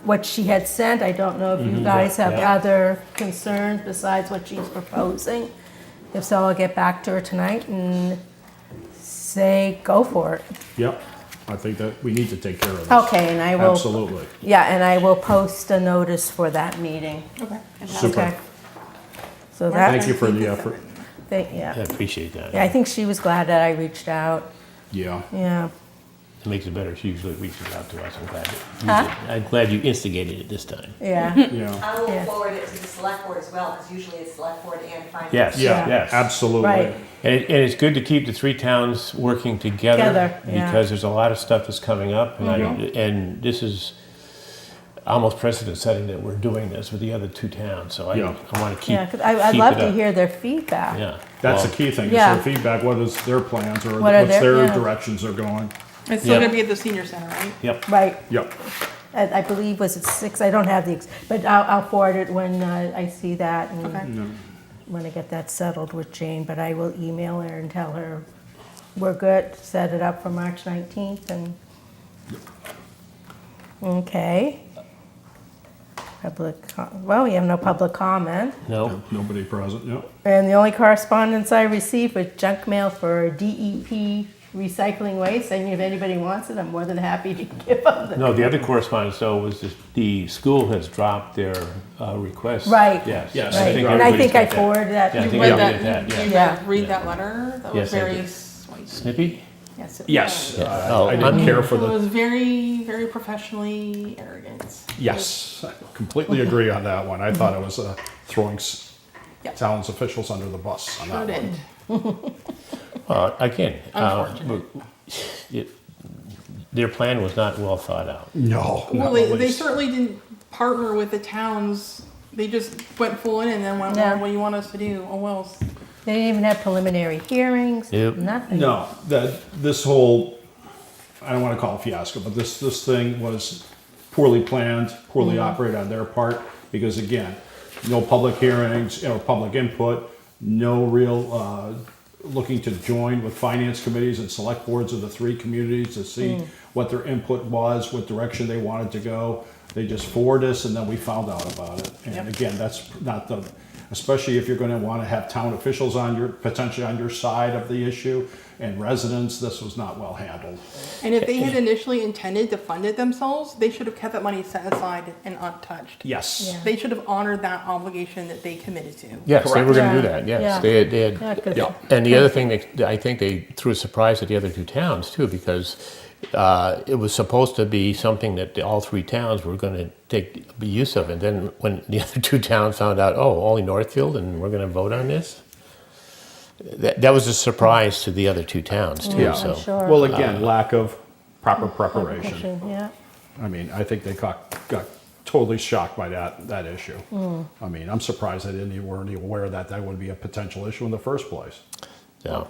what she had sent. I don't know if you guys have Yeah. other concerns besides what she's proposing. If so, I'll get back to her tonight and say, go for it. Yep, I think that we need to take care of this. Okay, and I will. Absolutely. Yeah, and I will post a notice for that meeting. Okay. Super. Okay. So Thank that, you for the effort. I yeah. appreciate that. Yeah, I think she was glad that I reached out. Yeah. Yeah. It makes it better, she usually reaches out to us, I'm glad that you Huh? did. I'm glad you instigated it this time. Yeah. Yeah. I will Yeah. forward it to the select board as well, because usually it's select board and finance. Yes, Yeah, yes. absolutely. Right. And it's good to keep the three towns working together. Together, yeah. Because there's a lot of stuff that's coming up, and Mhm. and this is almost precedent setting that we're doing this with the other two towns, so Yeah. I want to keep Yeah, because I'd keep love it to up. hear their feedback. Yeah. That's Well, the key thing, is Yeah. their feedback, what is their plans, or What are what's their yeah. directions are going. It's still Yeah. gonna be at the senior center, right? Yep. Right. Yep. I believe was it 6? I don't have but I'll forward it when I see that and Okay. when I get that settled with Jane. But I will email her and tell her we're good. Set it up for March 19th and. Okay. Well, we have no public comment. No, Nobody present, yep. And the only correspondence I received was junk mail for DEP recycling waste, saying if anybody wants it, I'm more than happy to give them. no, the other correspondence though was the school has dropped their request. Right. Yes. Yes. Right, and I everybody's think I got that. forwarded that. Yeah, I to think you. I Read did that, that, you yeah. read that letter? That was Yes, I very did. sweet. Snippy? Yes. it Yes, was. Oh, I didn't care for It the, was very, very professionally arrogant. yes, I completely agree on that one. I thought it was throwing Yep. towns officials under the bus on Sure that one. did. Again, Unfortunate. their plan was not well thought out. No. Well, not they the least. certainly didn't partner with the towns. They just went full in and then went, Yeah. well, what do you want us to do? Oh, well, They didn't even have preliminary hearings, Nope. nothing. No, this whole, I don't want to call it fiasco, but this thing was poorly planned, poorly operated on their part, because again, no public hearings, public input, no real looking to join with finance committees and select boards of the three communities to see what their input was, what direction they wanted to go. They just forwarded us, and then we found out about it. And again, that's not the, especially if you're going to want to have town officials potentially on your side of the issue, and residents, this was not well handled. and if they had initially intended to fund it themselves, they should have kept that money set aside and untouched. Yes. Yeah. They should have honored that obligation that they committed to. Yes, they were going to do Yeah. that, yes. Yeah. They had, Yeah, 'cause- Yeah. and the other thing, I think they threw a surprise at the other two towns too, because it was supposed to be something that all three towns were going to take use of. And then when the other two towns found out, oh, only Northfield, and we're going to vote on this, that was a surprise to the other two towns too. Yeah. So I'm sure. Well, again, lack of proper preparation. Yeah. I mean, I think they got totally shocked by that issue. I mean, I'm surprised they weren't even aware that would be a potential issue in the first place. yeah,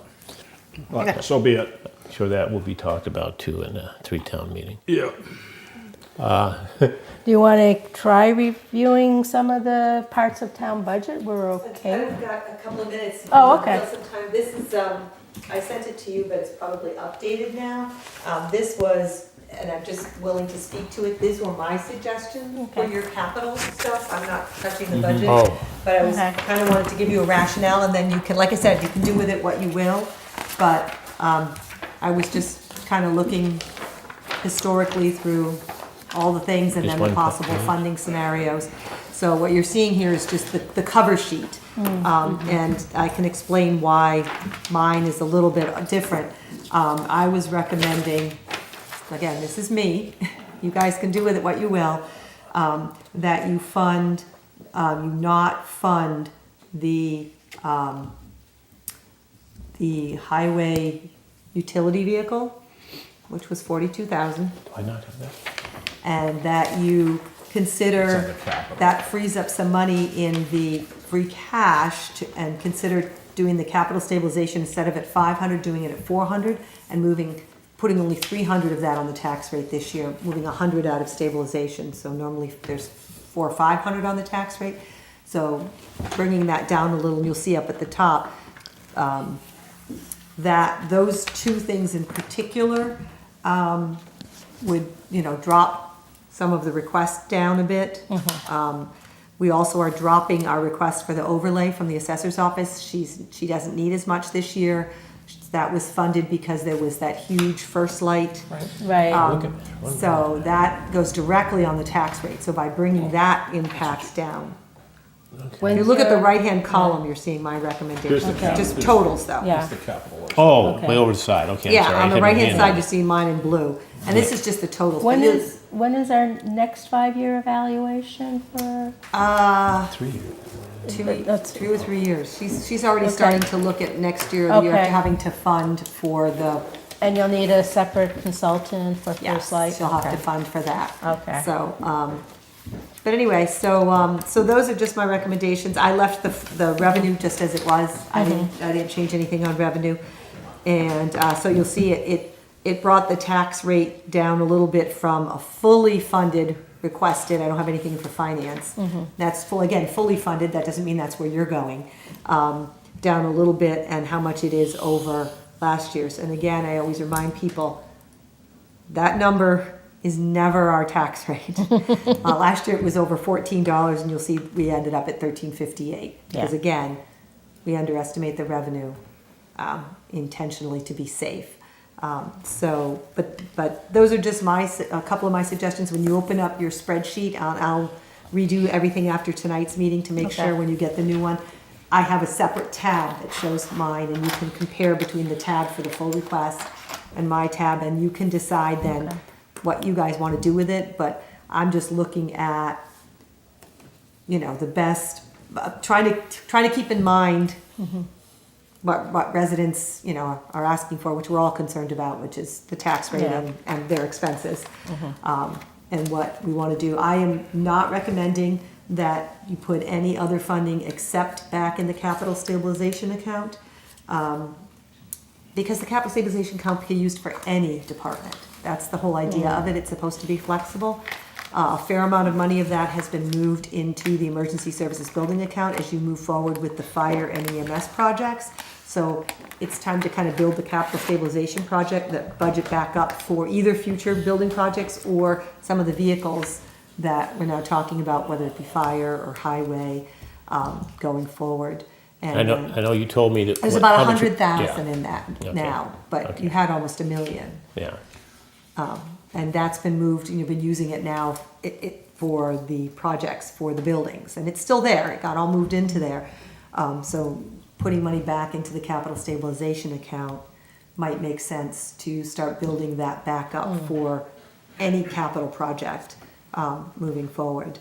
But so be it. sure that will be talked about too in a three-town meeting. Yeah. Do you want to try reviewing some of the parts of town budget? We're okay. I've got a couple of minutes. Oh, okay. We've got some time. This is, I sent it to you, but it's probably updated now. This was, and I'm just willing to speak to it, these were my suggestions for Okay. your capital stuff. I'm not touching the budget. Oh. But I was Okay. kind of wanted to give you a rationale, and then you can, like I said, you can do with it what you will. But I was just kind of looking historically through all the things and Just then the one possible page. funding scenarios. So what you're seeing here is just the cover sheet. And I can explain why mine is a little bit different. I was recommending, again, this is me, you guys can do with it what you will, that you fund, you not fund the highway utility vehicle, which was 42,000. Do I not have that? And that you It's consider, under capital. that frees up some money in the free cash and consider doing the capital stabilization instead of at 500, doing it at 400 and putting only 300 of that on the tax rate this year, moving 100 out of stabilization. So normally there's 400 or 500 on the tax rate. So bringing that down a little, and you'll see up at the top, that those two things in particular would, drop some of the requests down a bit. We also are dropping our request for the overlay from the assessor's office. She doesn't need as much this year. That was funded because there was that huge First Light. Right. Look at that. So that goes directly on the tax rate. So by bringing that impact down. If you look at the right-hand column, you're seeing my Here's the recommendation. cap- Just totals though. Yeah. It's the capital. Oh, Okay. way over the side, okay, I'm Yeah, sorry. I on the had my right-hand hand side, up. you're seeing mine in blue. And this is just the totals. When but it- is our next 5-year evaluation for? 3 years. That's- 2 or 3 years. She's already Okay. starting to look at next year, the year Okay. after, having to fund for the, And you'll need a separate consultant for yes, First Light? she'll have to Okay. fund for that. Okay. So, but anyway, so those are just my recommendations. I left the revenue just as it was. I didn't change anything on revenue. And, so you'll see it brought the tax rate down a little bit from a fully funded requested, I don't have anything for finance. That's fully funded, that doesn't mean that's where you're going. Down a little bit and how much it is over last year's. And again, I always remind people, that number is never our tax rate. Last year it was over $14 and you'll see we ended up at $13.58. Because Yeah. again, we underestimate the revenue intentionally to be safe. But those are just a couple of my suggestions. When you open up your spreadsheet, I'll redo everything after tonight's meeting to make Okay. sure when you get the new one. I have a separate tab that shows mine, and you can compare between the tab for the full request and my tab, and you can decide then what you guys want to do with it. But I'm just looking at, the best, trying to keep in mind what residents, are asking for, which we're all concerned about, which is the tax rate Yeah. and their expenses, and what we want to do. I am not recommending that you put any other funding except back in the capital stabilization account, because the capital stabilization account can be used for any department. That's the whole idea of it. It's supposed to be flexible. A fair amount of money of that has been moved into the emergency services building account as you move forward with the fire and EMS projects. So it's time to kind of build the capital stabilization project, the budget back up for either future building projects or some of the vehicles that we're now talking about, whether it be fire or highway, going forward. And I know you told me that. there's about how much- 100,000 yeah. in that Okay. now, but Okay. you had almost $1 million. Yeah, And that's been moved, and you've been using it now for the projects, for the buildings. And it's still there, it got all moved into there. So putting money back into the capital stabilization account might make sense to start building that back up for any capital project moving forward.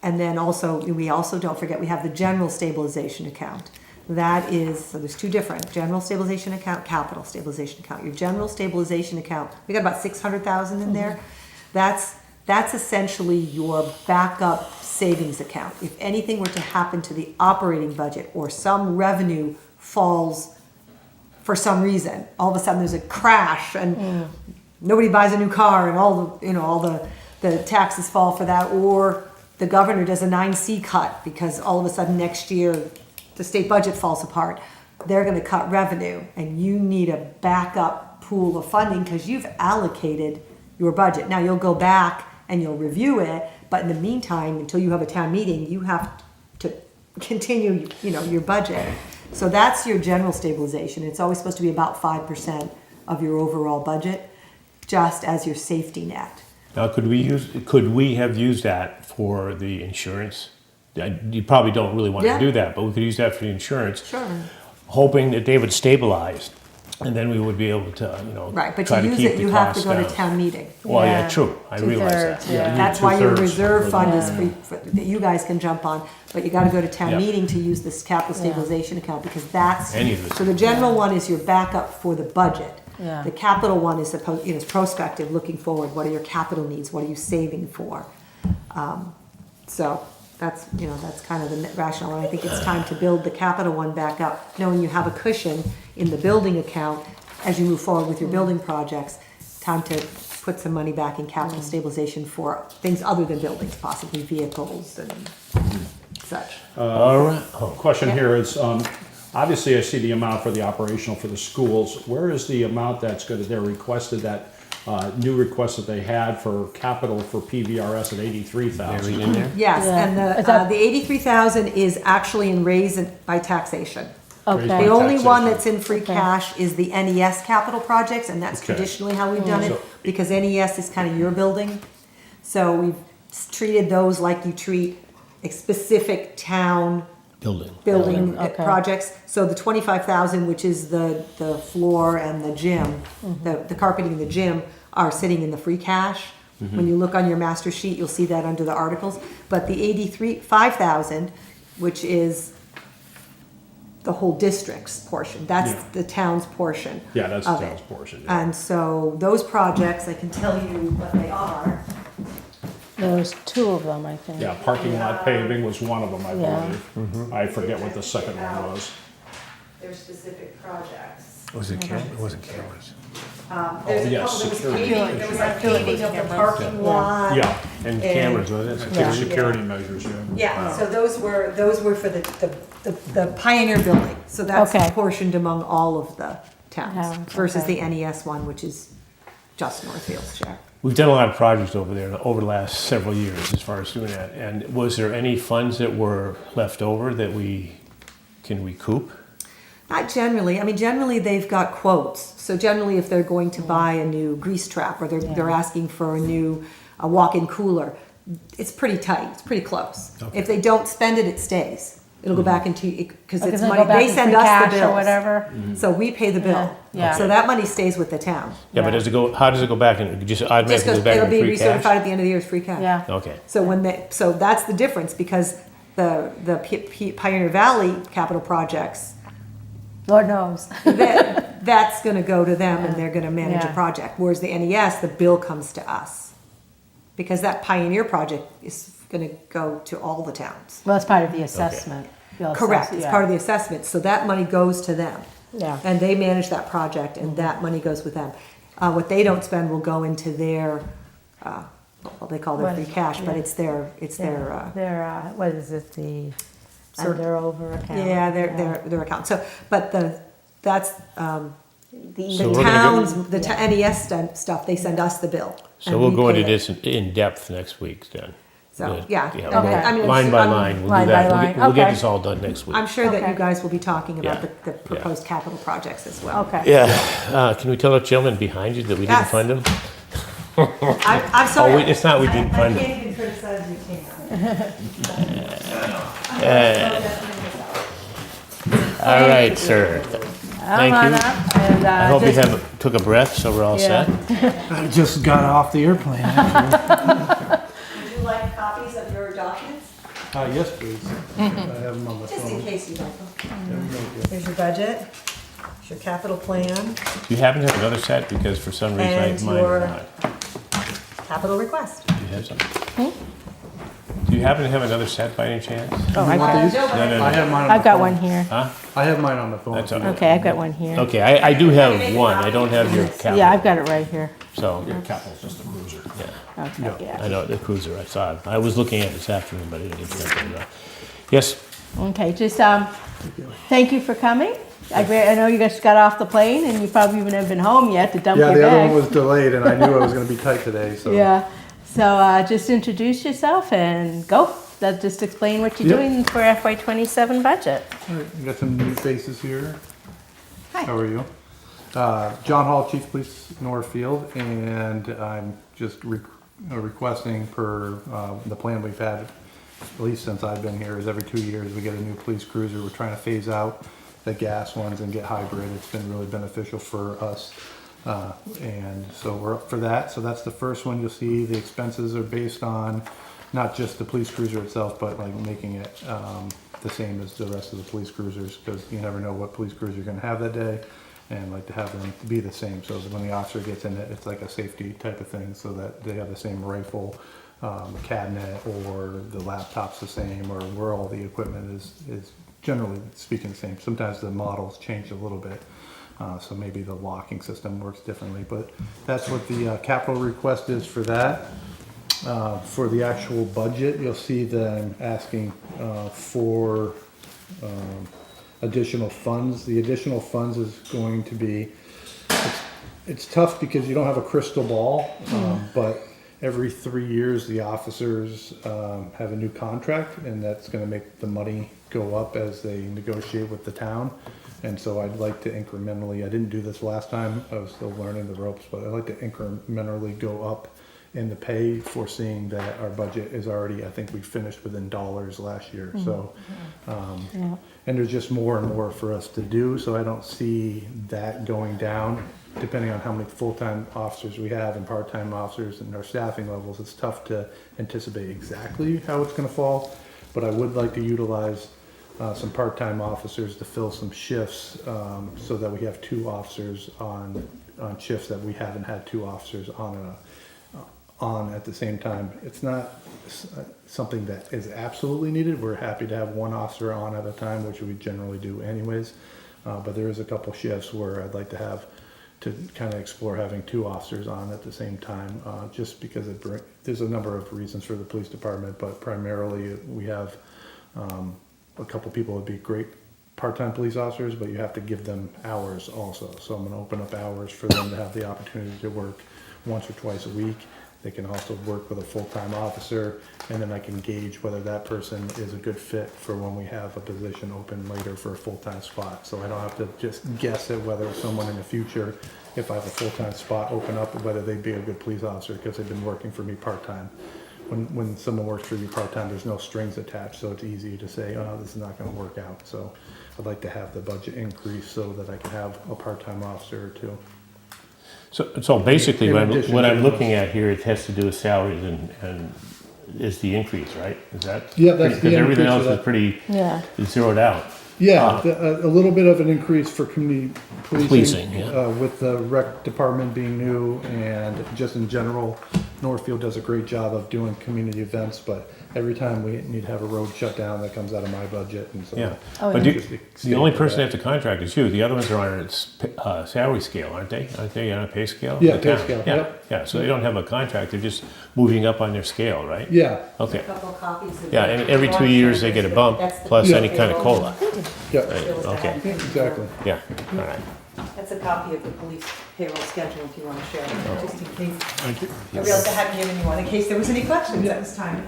And then also, we also, don't forget, we have the general stabilization account. That is, so there's two different, general stabilization account, capital stabilization account. Your general stabilization account, we got about 600,000 in there. That's essentially your backup savings account. If anything were to happen to the operating budget or some revenue falls for some reason, all of a sudden there's a crash and nobody buys a new car and all the taxes fall for that, or the governor does a 9C cut because all of a sudden next year the state budget falls apart, they're going to cut revenue, and you need a backup pool of funding because you've allocated your budget. Now you'll go back and you'll review it, but in the meantime, until you have a town meeting, you have to continue, your budget. So that's your general stabilization. It's always supposed to be about 5% of your overall budget, just as your safety net. Now, could we have used that for the insurance? You probably don't really want Yeah. to do that, but we could use that for the insurance. Sure. Hoping that they would stabilize, and then we would be able to, Right, but try to to use keep it, the you have to costs go to down. town meeting. Well, yeah, Yeah. true. I realize that. 2/3, yeah. you need That's why your 2/3 reserve for fund the- is free, that you guys can jump on, but you gotta go to town Yep. meeting to use this capital stabilization account, because that's, Any of it. so the general one is your backup for the budget. Yeah. The capital one is is prospective, looking forward, what are your capital needs, what are you saving for? So, that's, that's kind of the rationale, and I think it's time to build the capital one back up, knowing you have a cushion in the building account as you move forward with your building projects, time to put some money back in capital stabilization for things other than buildings, possibly vehicles and such. All right. Oh, Question here is, obviously I see the amount for the operational for the schools. Where is the amount that's good, they're requested, that new request that they had for capital for PVRS at buried 83,000? in there? Yes, Yeah. and Is that- the 83,000 is actually in raise by taxation. Okay. The only one taxation. that's in free Okay. cash is the NES capital projects, and that's Okay. traditionally how we've done it, So- because NES is kind of your building. So we've treated those like you treat a specific town Building. building Okay. projects. So the 25,000, which is the floor and the gym, the carpeting in the gym, are sitting in the free cash. When you look on your master sheet, you'll see that under the articles. But the 5,000, which is the whole district's portion, that's Yeah. the town's portion. Yeah, that's the of it. town's portion, yeah. And so those projects, I can tell you what they are. There's two of them, I think. Yeah, parking lot paving was one of them, I Yeah. believe. I forget what the second one was. They're specific projects. Was it cameras? It wasn't cameras. There's a yes, couple, there was security. paving, there was like paving of the parking lot. Yeah, And cameras, wasn't I it? think security measures, yeah. Yeah, so those were for the Pioneer building, so that's Okay. portioned among all of the towns Towns, versus okay. the NES one, which is just Northfield's share. We've done a lot of projects over there over the last several years as far as doing that. And was there any funds that were left over that we can recoup? Not generally, I mean, generally they've got quotes, so generally if they're going to buy a new grease trap, or they're asking for a walk-in cooler, it's pretty tight, it's pretty close. Okay. If they don't spend it, it stays. It'll go back into, because it's Because they money, go back they in send free us the cash bills. or whatever. So we pay the bill. Yeah. So that money stays with the town. Yeah, but does it go, how does it go back? And it just Just automatically goes, goes back it'll in be free recertified cash? at the end of the year as free cash. Yeah. Okay. So that's the difference, because the Pioneer Valley capital projects, Lord knows. that's gonna go to them and they're gonna manage a Yeah. project. Whereas the NES, the bill comes to us. Because that Pioneer project is gonna go to all the towns. Well, it's part of the assessment. They'll Correct, assess- it's yeah. part of the assessment, so that money goes to them. Yeah. And they manage that project, and that money goes with them. What they don't spend will go into their, well, they call their What free is- cash, but yeah. it's their, What is it, the Sort- under over account? yeah, their account. So, but that's, The So the we're gonna towns, the NES stuff, they send us the bill. So and we'll we go pay into it. this in depth next week then. So, Good. yeah. Okay. I mean, Line by I'm- line, we'll Line do by that. line, We'll get okay. this all done next week. I'm sure that you Okay. guys will be talking about Yeah. the proposed capital projects as well. Okay. Yeah, can we tell the gentleman behind you that we didn't Yes. fund him? I'm sorry. Oh, wait, it's not, we didn't fund I him. can't even criticize you, All right, sir. Come Thank on you. up and, I hope you just- took a breath, so we're all Yeah. set. I just got off the airplane, actually. Would you like copies of your documents? Yes, please. I have them on my Just in phone. case you like them. Here's your budget, here's your capital plan, Do you happen to have another set? Because for some reason I And mine your- is not. capital request. Do you have some? Do you happen to have another set by any chance? Oh, You want these? No, no, I no. have mine on I've my got phone. one here. Huh? I have mine on the phone. That's all right. Okay, I've got one here. Okay, I do have one. I don't have your capital. Yeah, I've got it right here. So, Capital's just a cruiser. yeah. Okay, yeah. I know, the cruiser, I saw it. I was looking at it this afternoon, but I didn't get to that. Yes, Okay, just, thank you for coming. I know you just got off the plane and you probably even haven't been home yet to dump Yeah, your the other one bag. was delayed, and I knew I was going to be tight today, so. Yeah, so, just introduce yourself and go. Just explain what you're Yep. doing for FY '27 budget. All right, we got some new faces here. Hi. How are you? John Hall, Chief of Police, Northfield, and I'm just requesting per the plan we've had, at least since I've been here, is every 2 years we get a new police cruiser. We're trying to phase out the gas ones and get hybrid. It's been really beneficial for us. And so we're up for that. So that's the first one. You'll see the expenses are based on not just the police cruiser itself, but like making it the same as the rest of the police cruisers, because you never know what police cruiser you're going to have that day, and like to have them be the same. So that when the officer gets in it, it's like a safety type of thing, so that they have the same rifle, cabinet, or the laptop's the same, or where all the equipment is generally speaking the same. Sometimes the models change a little bit. So maybe the locking system works differently, but that's what the capital request is for that. For the actual budget, you'll see that I'm asking for additional funds. The additional funds is going to be, it's tough because you don't have a crystal ball, but every 3 years the officers have a new contract, and that's going to make the money go up as they negotiate with the town. And so I'd like to incrementally, I didn't do this last time, I was still learning the ropes, but I'd like to incrementally go up in the pay, foreseeing that our budget is already, I think we finished within dollars last year. So, and there's just more and more for us to do, so I don't see that going down. Depending on how many full-time officers we have and part-time officers and our staffing levels, it's tough to anticipate exactly how it's gonna fall, but I would like to utilize some part-time officers to fill some shifts, so that we have 2 officers on shifts that we haven't had 2 officers on at the same time. It's not something that is absolutely needed. We're happy to have 1 officer on at a time, which we generally do anyways. But there is a couple shifts where I'd like to have to kind of explore having 2 officers on at the same time, just because there's a number of reasons for the police department, but primarily we have a couple people would be great part-time police officers, but you have to give them hours also. So I'm going to open up hours for them to have the opportunity to work once or twice a week. They can also work with a full-time officer, and then I can gauge whether that person is a good fit for when we have a position open later for a full-time spot. So I don't have to just guess at whether someone in the future, if I have a full-time spot open up, whether they'd be a good police officer because they've been working for me part-time. When someone works for you part-time, there's no strings attached, so it's easy to say, oh, this is not going to work out. So I'd like to have the budget increase so that I can have a part-time officer or 2. So basically, In addition what to I'm those. looking at here, it has to do with salaries and is the increase, right? Is that? Yeah, that's the Because everything increase else of is that. pretty Yeah. zeroed out. Yeah, a little bit of an increase for community policing, Policing, yeah. with the rec department being new, and just in general, Northfield does a great job of doing community events, but every time we need to have a road shut down, that comes out of my budget, and so. Yeah. Oh, But yeah. the only person that have to contract is you. The other ones are on its salary scale, aren't they? Aren't they on a pay scale? Yeah, The pay town. scale, Yeah, yep. yeah. So they don't have a contract. They're just moving up on their scale, right? Yeah, Okay. Couple copies of Yeah, and every 2 years they get a bump plus Yeah. any kind of COLA. yeah, Right, okay. exactly. Yeah, all right. That's a copy of the police payroll schedule if you want to share it, just in case. Thank you. I realized I hadn't given you one in case there was any questions at this time.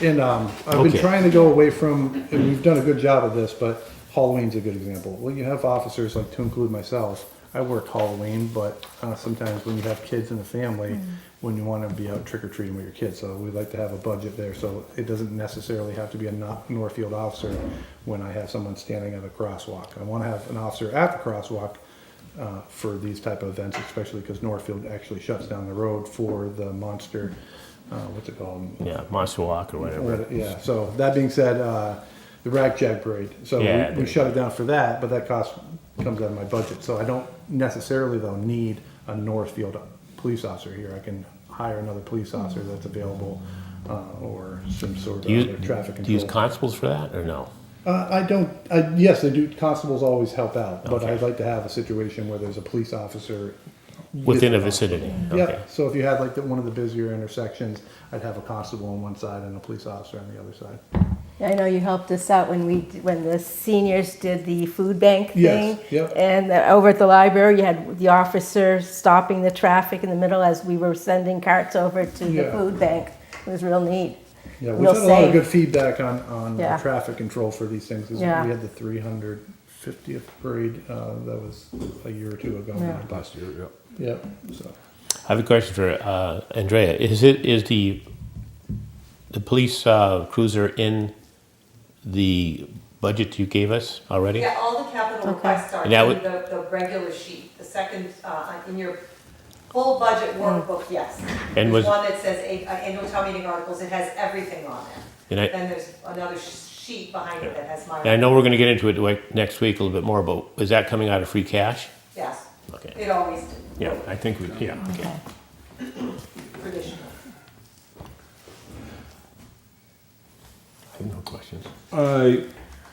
And I've been Okay. trying to go away from, and we've done a good job of this, but Halloween's a good example. Well, you have officers, like to include myself, I work Halloween, but sometimes when you have kids in the family, when you want to be out trick-or-treating with your kids, so we like to have a budget there, so it doesn't necessarily have to be a Northfield officer when I have someone standing at a crosswalk. I want to have an officer at the crosswalk for these type of events, especially because Northfield actually shuts down the road for the monster, what's it called? Yeah, Monster Walk or whatever. Yeah, so that being said, the Rag Jag Parade, so Yeah, we there shut you it down for that, but that cost comes out of my budget, so I don't necessarily though need a Northfield police officer here. I can hire another police officer that's available, or some sort of Do you, other traffic do you use control. constables for that or no? I don't, yes, they do, constables always help out, but Okay. I'd like to have a situation where there's a police officer Within a with the constable. vicinity? Okay. Yeah, so if you had like one of the busier intersections, I'd have a constable on one side and a police officer on the other side. I know you helped us out when the seniors did the food bank thing. Yes, yep. And over at the library, you had the officer stopping the traffic in the middle as we were sending carts over to the Yeah. food bank. It was real neat. Yeah, we've Real had a lot of safe. good feedback on Yeah. traffic control for these things. 'Cause Yeah. We had the 350th parade, that was a year or 2 ago. Yeah. Last year, yep. Yep, so. I have a question for Andrea. Is the police cruiser in the budget you gave us already? Yeah, all the capital requests are And that in would- the regular sheet, the second, in your full budget workbook, yes. And There's was- one that says annual town meeting articles, it has everything on there. And Then there's another sheet behind it that has my. I know we're going to get into it next week a little bit more, but is that coming out of free cash? Yes, Okay. it always did, Yeah, I think we, yeah, okay. traditional. I have no questions.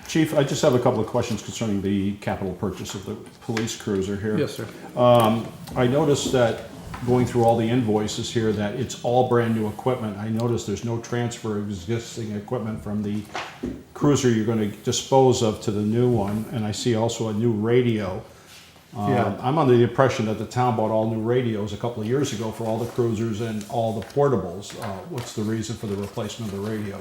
Chief, I just have a couple of questions concerning the capital purchase of the police cruiser here. Yes, sir. I noticed that going through all the invoices here, that it's all brand-new equipment. I noticed there's no transfer of existing equipment from the cruiser you're gonna dispose of to the new one, and I see also a new radio. Yeah. I'm under the impression that the town bought all new radios a couple of years ago for all the cruisers and all the portables. What's the reason for the replacement of the radio?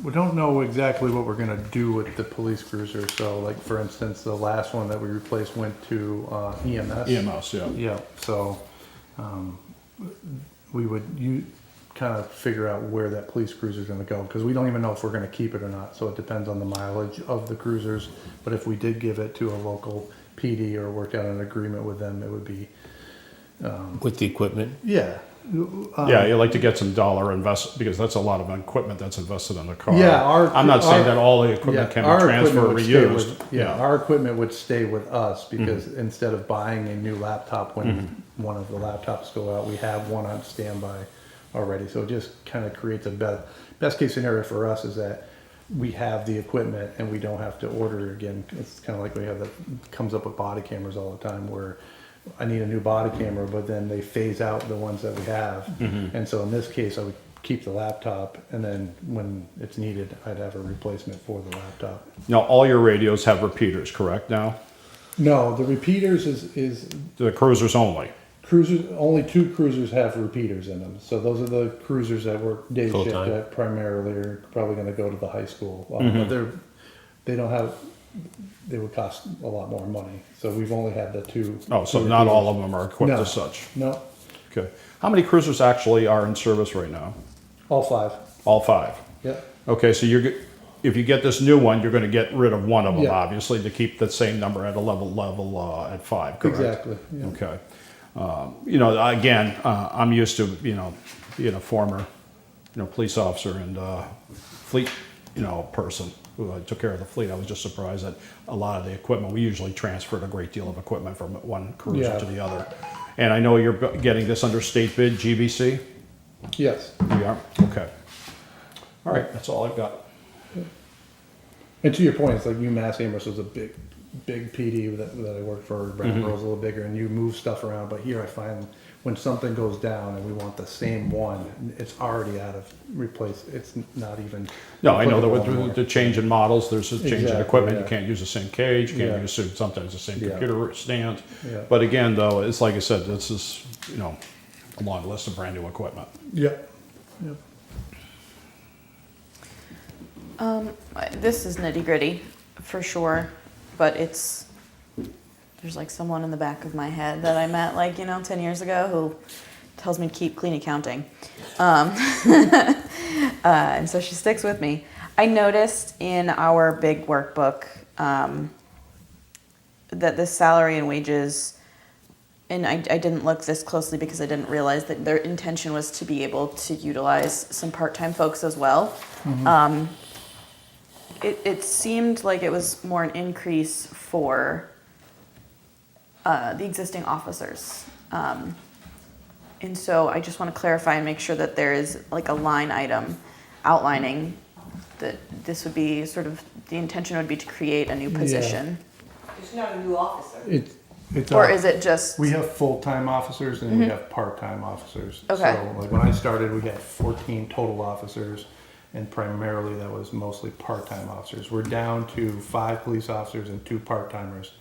We don't know exactly what we're gonna do with the police cruiser, so like, for instance, the last one that we replaced went to EMS. EMS, yeah. Yeah, so, we would, kind of figure out where that police cruiser's gonna go, because we don't even know if we're gonna keep it or not, so it depends on the mileage of the cruisers. But if we did give it to a local PD or work out an agreement with them, it would be, With the equipment? yeah. Yeah, you like to get some dollar invest, because that's a lot of equipment that's invested in the car. Yeah, I'm not saying that all the equipment Yeah, can be our transferred or equipment would stay reused. with- Yeah, our equipment would stay with us because instead of buying a new laptop when one of the laptops go out, we have one on standby already. So it just kind of creates a best case scenario for us is that we have the equipment and we don't have to order it again. It's kind of like we have that comes up with body cameras all the time where I need a new body camera, but then they phase out the ones that we have. And so in this case, I would keep the laptop, and then when it's needed, I'd have a replacement for the laptop. Now, all your radios have repeaters, correct now? No, the repeaters is The cruisers only? cruisers. Only 2 cruisers have repeaters in them. So those are the cruisers that work day shift Full-time. that primarily are probably going to go to the high school. But they don't have. They would cost a lot more money. So we've only had the 2. Oh, so 2 not all repeaters. of them are equipped No. as such? No, Okay. How many cruisers actually are in service right now? all 5. All 5? Yep. Okay, so if you get this new one, you're gonna get rid of one of them, Yeah. obviously, to keep the same number at a level at 5, correct? Exactly. Yeah. Okay. Again, I'm used to, being a former, police officer and fleet, person who took care of the fleet. I was just surprised that a lot of the equipment, we usually transferred a great deal of equipment from one cruiser Yeah. to the other. And I know you're getting this under state bid, GBC? Yes. We are? Okay. All right, that's all I've got. And to your point, it's like UMass Amherst was a big PD that I worked for. Brattleboro's a little bigger, and you move stuff around. But here I find when something goes down and we want the same one, it's already out of replace. It's not even. No, I know that applicable anymore. with the change in models, there's a change in Exactly, equipment. You yeah. can't use the same cage, you Yeah. can't use sometimes the same Yeah. computer stand. Yeah. But again, though, it's like I said, this is, a long list of brand new equipment. Yep. Yep. This is nitty gritty for sure, but there's like someone in the back of my head that I met 10 years ago who tells me to keep clean accounting. And so she sticks with me. I noticed in our big workbook that the salary and wages, and I didn't look this closely because I didn't realize that their intention was to be able to utilize some part-time folks as well. It seemed like it was more an increase for the existing officers. And so I just want to clarify and make sure that there is like a line item outlining that this would be sort of, the intention would be to create a new position. It's not a new officer. It's Or is it just, We have full-time officers and we have part-time officers. Okay. So like when I started, we had 14 total officers, and primarily that was mostly part-time officers. We're down to 5 police officers and 2 part-timers.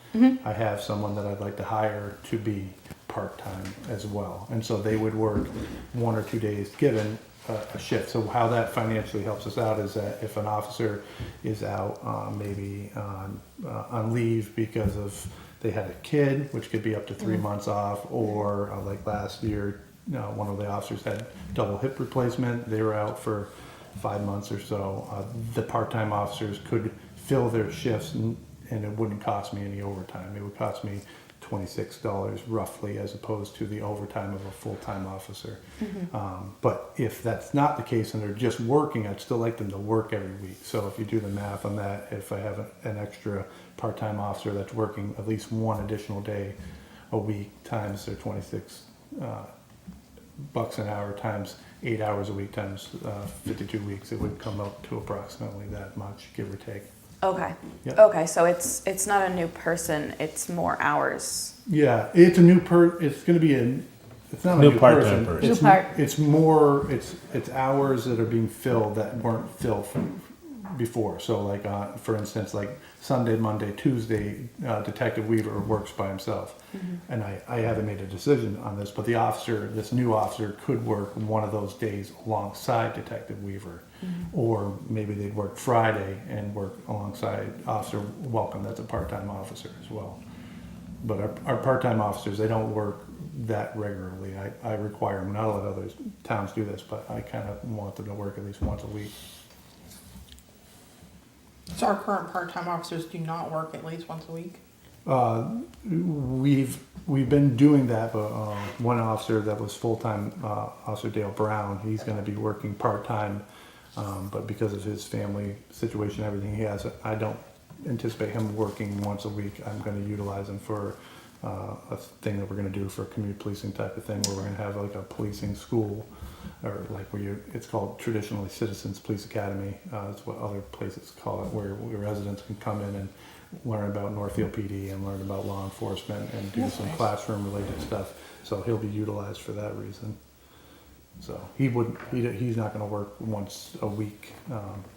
I have someone that I'd like to hire to be part-time as well. And so they would work 1 or 2 days given a shift. So how that financially helps us out is that if an officer is out maybe on leave because of they had a kid, which could be up to 3 months off, or like last year, one of the officers had double hip replacement. They were out for 5 months or so. The part-time officers could fill their shifts, and it wouldn't cost me any overtime. It would cost me $26 roughly, as opposed to the overtime of a full-time officer. But if that's not the case and they're just working, I'd still like them to work every week. So if you do the math on that, if I have an extra part-time officer that's working at least one additional day a week times their 26 bucks an hour times 8 hours a week times 52 weeks, it would come up to approximately that much, give or take. Okay. Yep. Okay, so it's not a new person, it's more hours. Yeah, it's a new it's going to be it's not a New new part-time person. person. It's, New part. it's more, it's hours that are being filled that weren't filled before. So like, for instance, like Sunday, Monday, Tuesday, Detective Weaver works by himself. And I haven't made a decision on this, but this new officer could work one of those days alongside Detective Weaver. Or maybe they'd work Friday and work alongside Officer Welcome, that's a part-time officer as well. But our part-time officers, they don't work that regularly. I require them, not a lot of other towns do this, but I kind of want them to work at least once a week. So our current part-time officers do not work at least once a week? We've been doing that, but one officer that was full-time, Officer Dale Brown, he's going to be working part-time, but because of his family situation, everything he has, I don't anticipate him working once a week. I'm going to utilize him for a thing that we're going to do for a community policing type of thing, where we're going to have like a policing school, or like it's called traditionally Citizens Police Academy. It's what other places call it, where residents can come in and learn about Northfield PD and learn about law enforcement and do some classroom related stuff. So he'll be utilized for that reason. So he's not going to work once a week.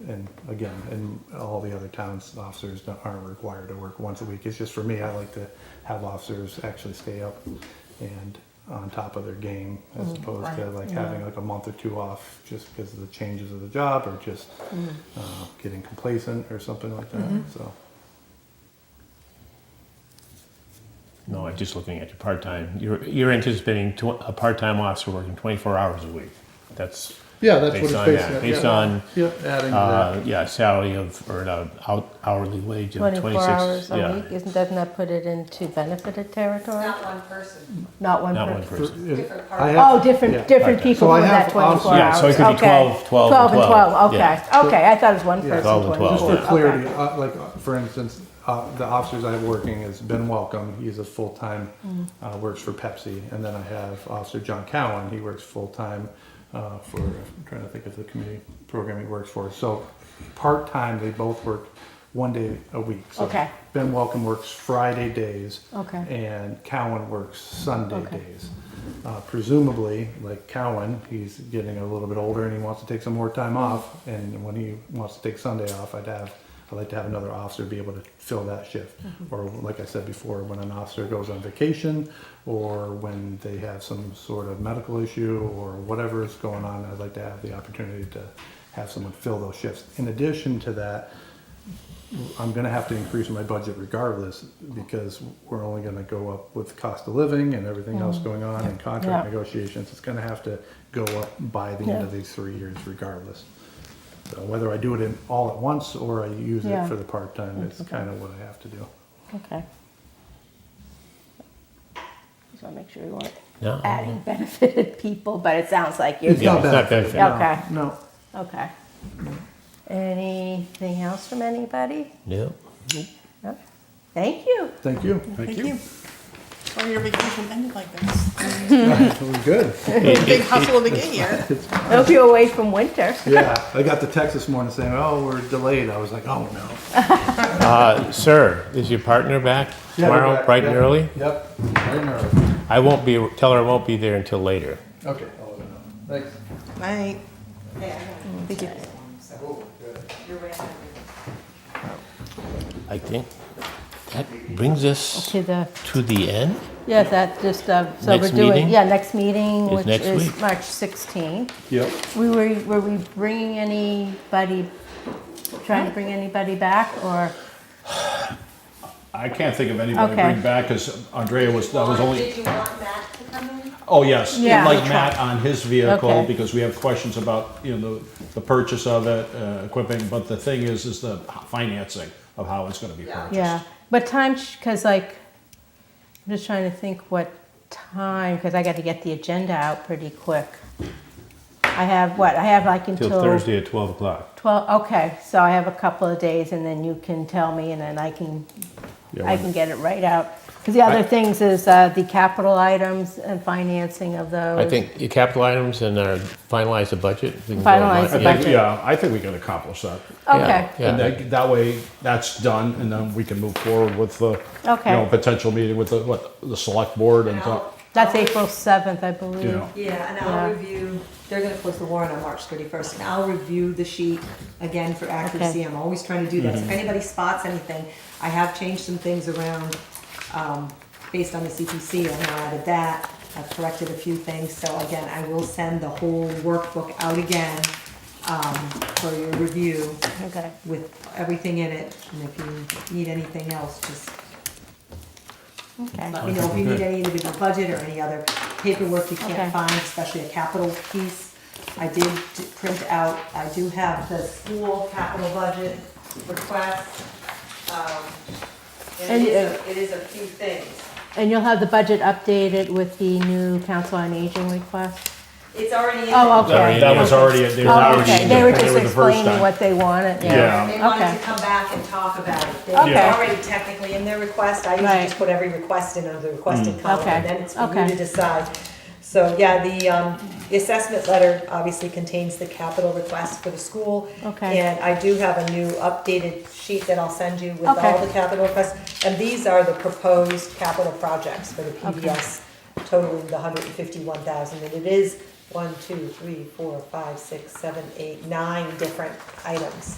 And again, in all the other towns, officers aren't required to work once a week. It's just for me, I like to have officers actually stay up and on top of their game, as opposed to like having like a month or two off just because of the changes of the job, or just getting complacent or something like that. So. No, I'm just looking at your part-time. You're anticipating a part-time officer working 24 hours a week. That's Yeah, that's based what on it's that. based Based on. on Yeah, adding to that. salary or an hourly wage of 24 26. hours yeah. a week, doesn't that put it into benefited territory? Not one person. Not one Not one person. person. Different I part. have- Oh, different Okay. people So I for that have 24 also- hours. Yeah, so it could be Okay. 12, 12, 12 and 12, okay. Yeah. Okay, I thought it was one Yeah. person, 12 and 12, Just 24. for clarity, Okay. for instance, the officers I have working is Ben Welcome. He's a full-time, works for Pepsi. And then I have Officer John Cowan. He works full-time I'm trying to think of the community program he works for. So part-time, they both work 1 day a week. So Okay. Ben Welcome works Friday days. Okay. And Cowan works Sunday Okay. days. Presumably, like Cowan, he's getting a little bit older and he wants to take some more time off. And when he wants to take Sunday off, I'd like to have another officer be able to fill that shift. Or like I said before, when an officer goes on vacation, or when they have some sort of medical issue, or whatever is going on, I'd like to have the opportunity to have someone fill those shifts. In addition to that, I'm gonna have to increase my budget regardless, because we're only gonna go up with cost of living and everything else going on, and contract Yeah. negotiations. It's gonna have to go up by the end of these 3 years regardless. So whether I do it all at once or I use Yeah. it for the part-time, it's kind of what I have to do. Okay. Just want to make sure we weren't No. adding benefited people, but it sounds like you're. It's not it's not benefit. benefit. Okay. No. Okay. Anything else from anybody? Yeah. No? Thank you. Thank you. Thank you. Sorry your vacation ended like this. It was good. Big hustle to get here. I hope you're away from winter. Yeah, I got the text this morning saying, "Oh, we're delayed." I was like, "Oh no." Sir, is your partner back Yeah, we're tomorrow, back. bright and Yep. early? Yep. Bright and early. I won't be. Tell her I won't be there until later. Okay. I'll let her know. Thanks. Night. Thank you. I think that brings us To the, to the end. yeah, that just, so we're Next doing, meeting? yeah, next meeting, Is which next is week. March 16th. Yep. Were we bringing anybody, trying to bring anybody back, or? I can't think of anybody to Okay. bring back, because Andrea was, that was only, Did you want Matt to come in? oh, yes. Yeah. Like Matt on his vehicle, Okay. because we have questions about, the purchase of it, equipping, but the thing is the financing of how it's gonna be purchased. Yeah, but time, because like, I'm just trying to think what time, because I got to get the agenda out pretty quick. I have like Till until Thursday at 12 o'clock. 12, okay, so I have a couple of days and then you can tell me and then I can get it right out. Because the other things is the capital items and financing of those. I think your capital items and finalize the budget. We can go Finalize on. the I think, budget. yeah, I think we can accomplish that. Okay, Yeah. And that way, that's done, and then we can move forward with the, Okay. potential meeting with the select board and talk. that's April 7th, I believe. Yeah. Yeah, and Yeah. I'll review, they're gonna close the warrant on March 31st, and I'll review the sheet again for accuracy. Okay. I'm always trying to do that. So if anybody spots anything, I have changed some things around, based on the CPC, I now added that. I've corrected a few things, so again, I will send the whole workbook out again, for your review Okay. with everything in it. And if you need anything else, just Okay. let me know. If you need any individual budget or any other paperwork you Okay. can't find, especially a capital piece, I did print out, I do have the school capital budget request. And it is a few things. And you'll have the budget updated with the new council on aging request? It's already in there. Oh, okay. That was already, they were Oh, already. okay, they were just the first explaining time. what they wanted, Yeah. yeah. They wanted Okay. to come back and talk about it. Okay. It's already technically in their request. I usually Right. just put every request in under the requested column, Okay. and then it's for you Okay. to decide. So, yeah, the assessment letter obviously contains the capital request for the school. Okay. And I do have a new updated sheet that I'll send you with Okay. all the capital requests. And these are the proposed capital projects for the PBS, totaling the 151,000. And it is 1, 2, 3, 4, 5, 6, 7, 8, 9 different items.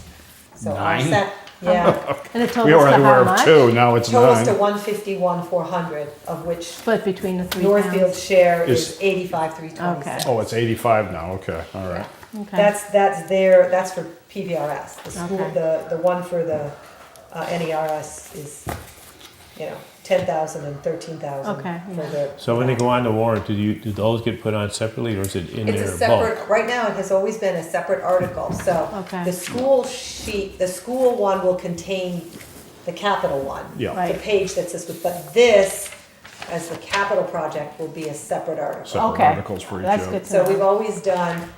So I'll 9? set, yeah, And it We totals were to how aware of much? 2, now it's totals to 9. 151,400, of which Split between the three Northfield's towns? share Is- is 85,326. Oh, it's 85 now, okay, all right. Okay. That's for PVRS. The school, Okay. the one for the NERS is, 10,000 and 13,000 Okay, for yeah. the. So when they go on the warrant, do those get put on separately or is it in It's there a bulk? separate, right now, it has always been a separate article, so Okay. the school sheet, the school one will contain the capital one. Yeah. Right. The page that says, but this, as the capital project, will be a separate article. Separate Okay. articles for each That's year. good to So we've know. always done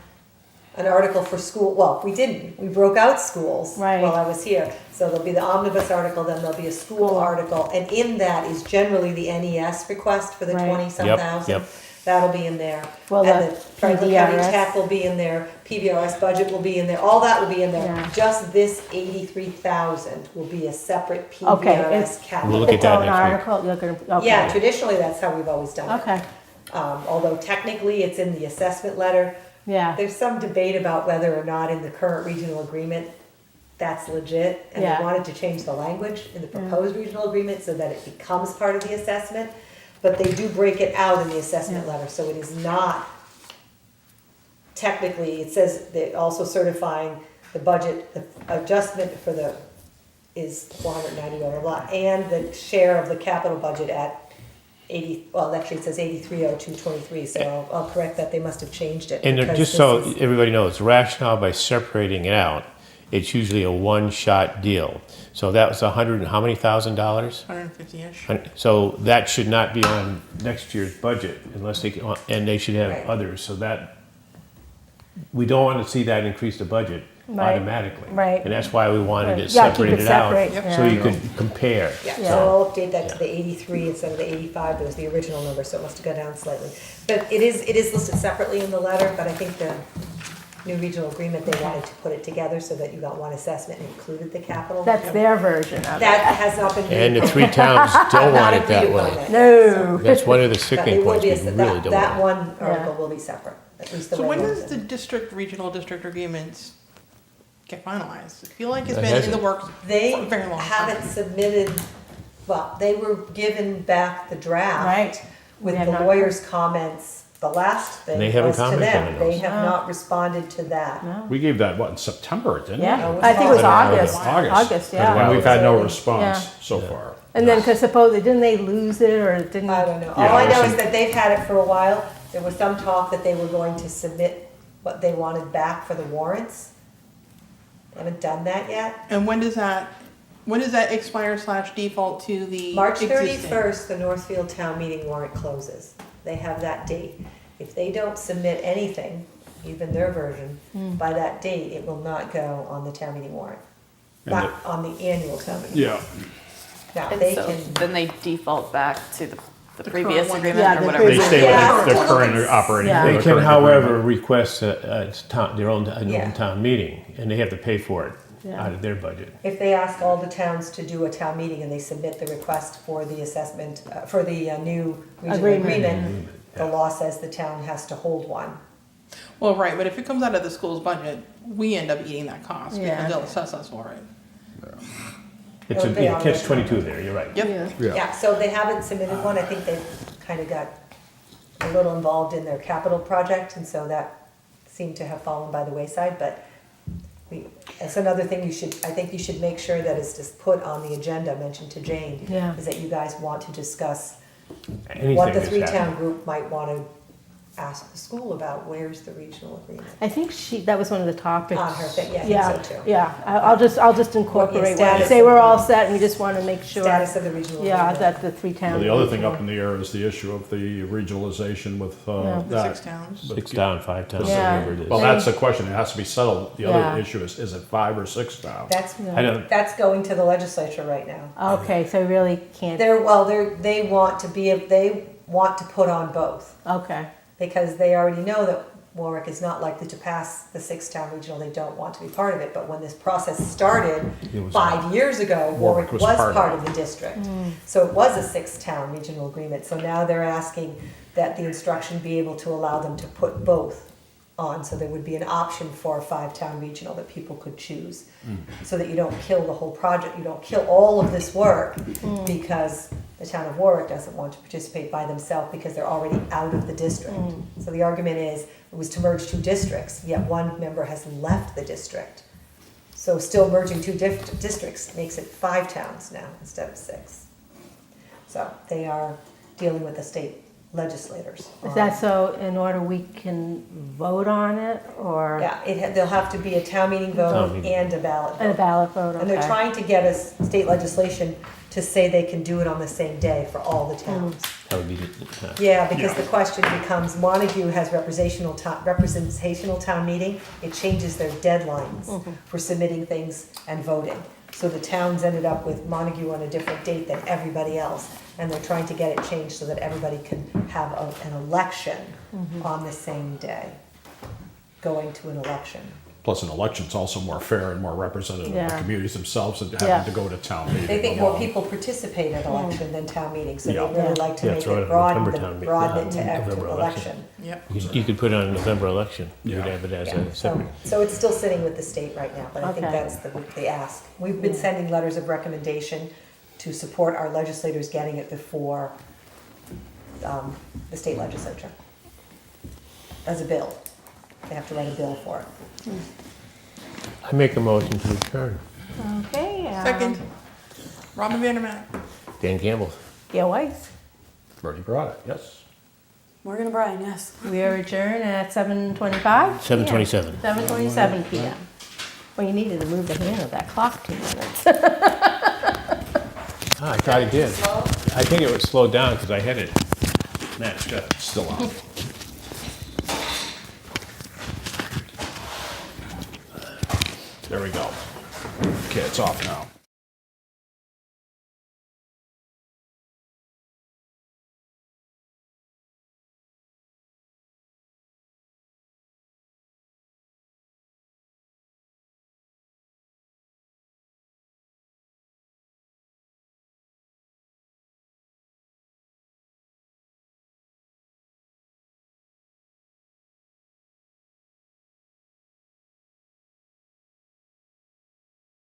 an article for school, well, we didn't, we broke out schools Right. while I was here. So there'll be the omnibus article, then there'll be a school article, and in that is generally the NES request for the Right. 20-some Yep, thousand. yep. That'll be in there. Well, And the the Franklin County PVRS. Tech will be in there, PVRS budget will be in there, all that will be in there. Yeah. Just this 83,000 will be a separate Okay, PVRS We'll capital. look at Its that own next week. article, you're gonna, okay. Yeah, traditionally, that's how we've always done it. Okay, Although technically, it's in the assessment letter. yeah, There's some debate about whether or not in the current regional agreement, that's legit. And Yeah. they wanted to change the language in the proposed regional agreement so that it becomes part of the assessment. But they do break it out in the assessment letter, so it is not technically, it says they're also certifying the budget, the adjustment for the, is 490, blah, blah, blah, and the share of the capital budget at 80, well, actually it says 830223, so I'll correct that, they must have changed it. And because just this so is- everybody knows, rationale by separating it out, it's usually a one-shot deal. So that was how many $1,000? 150-ish. So that should not be on next year's budget unless they, and they should have Right. others. So that, we don't want to see that increase the budget Right, automatically. right. And that's why we wanted it Yeah, keep it separated out, separate, so yeah. you could compare. Yeah, Yeah. so I'll update that to the 83 instead of the 85, that was the original number, so it must have gone down slightly. But it is listed separately in the letter, but I think the new regional agreement, they wanted to put it together so that you got one assessment and included the capital. that's their version of it. That has not been. And the three towns don't want it that Not agreed upon way. yet. No. That's one of the But it sticking will points be we a- really that, don't that want. one article will be separate, at least the So way when it does is. the regional district agreements get finalized? I feel like it's It been in the hasn't. works They for a very long time. haven't submitted, well, they were given back the draft. Right. With We have the not- lawyer's comments, the last thing They haven't was to commented them. on They those. have No. not responded to that. No. We gave that, what, in September, didn't we? Yeah, No, it was I think it was August. August. August. August, yeah. And we've had no Yeah. response Yeah. so far. And then, because supposedly, didn't they lose it or didn't? I don't know. Yeah, All I know listen. is that they've had it for a while. There was some talk that they were going to submit what they wanted back for the warrants. They haven't done that yet. And when does that expire / default to the March existing? 31st, the Northfield Town Meeting warrant closes. They have that date. If they don't submit anything, even their version, by that date, it will not go on the town meeting warrant. And Not on the annual town meeting. Yeah, Now, And they so can, then they default back to the current previous one. agreement Yeah, or the whatever. they stay Yeah. with their current operating. Yeah. They their can, current however, agreement. request their own, Yeah. own town meeting, and they have to pay for it Yeah. out of their budget. if they ask all the towns to do a town meeting and they submit the request for the assessment, for the new regional agreement, the law says the town has to hold one. Well, right, but if it comes out of the school's budget, we end up eating that cost Yeah. because they'll assess us for it. It's a They'll pay on catch it. 22 there, you're right. Yep. Yeah, so they haven't submitted one. I think they've kind of got a little involved in their capital project, and so that seemed to have fallen by the wayside, but that's another thing I think you should make sure that is just put on the agenda, mentioned to Jane, Yeah. is that you guys want to discuss Anything what the that's three-town happening. group might want to ask the school about. Where's the regional agreement? I think that was one of the topics. On her thing, yeah, I think so too. Yeah, I'll just incorporate what you status say, of we're the- all set and we just want to make sure. Status of the regional Yeah, agreement. that the three Well, towns. the other thing up in the air is the issue of the regionalization with Yeah. The that. 6 towns. 6 down, 5 towns, Yeah. whatever it is. Well, that's the question, it has to be settled. The Yeah. other issue is it 5 or 6 now? I don't, That's going to the legislature right now. Okay, so really can't, They want to put on both. okay, Because they already know that Warwick is not likely to pass the 6-town regional, they don't want to be part of it. But when this process started It was- 5 years ago, Warwick was part of the district. Mm. So it was a 6-town regional agreement. So now they're asking that the instruction be able to allow them to put both on. So there would be an option for a 5-town regional that people could choose. So that you don't kill the whole project, you don't kill all of this work because the town of Warwick doesn't want to participate by themselves because they're already out of the district. So the argument is, it was to merge 2 districts, yet one member has left the district. So still merging 2 districts makes it 5 towns now instead of 6. So they are dealing with the state legislators. is that so in order we can vote on it, or? Yeah, there'll have to be a town meeting Town vote meeting. and a ballot And a vote. ballot vote, And they're okay. trying to get us state legislation to say they can do it on the same day for all the towns. that would be, Yeah, because the question becomes, Montague has representational town meeting, it changes their deadlines for submitting things and voting. So the towns ended up with Montague on a different date than everybody else, and they're trying to get it changed so that everybody can have an election on the same day, going to an election. Plus, an election's also more fair and more representative of the Yeah. communities themselves than Yeah. having to go to town meeting. They think more alone. people participate at election than town meeting, so Yeah. they really like to Yeah, make throw it it in November broaden town meeting, broaden it to November election. election. Yep. you could put on a November election. You could Yeah. have it as Yeah, a separate. so it's still sitting with the state right now, but I think Okay. that's the ask. We've been sending letters of recommendation to support our legislators getting it before the state legislature. As a bill. They have to write a bill for it. I make a motion to adjourn. Okay. Second, Robin Vandermatt. Dan Campbell. Gail Weiss. Bertie brought it, yes. Morgan O'Brien, yes. We are adjourned at 7:25? 7:27. 7:27 PM. Well, you needed to move the hand of that clock 2 minutes. I thought I did. I think it was slowed down because I had it matched up. Still on. There we go. Okay, it's off now.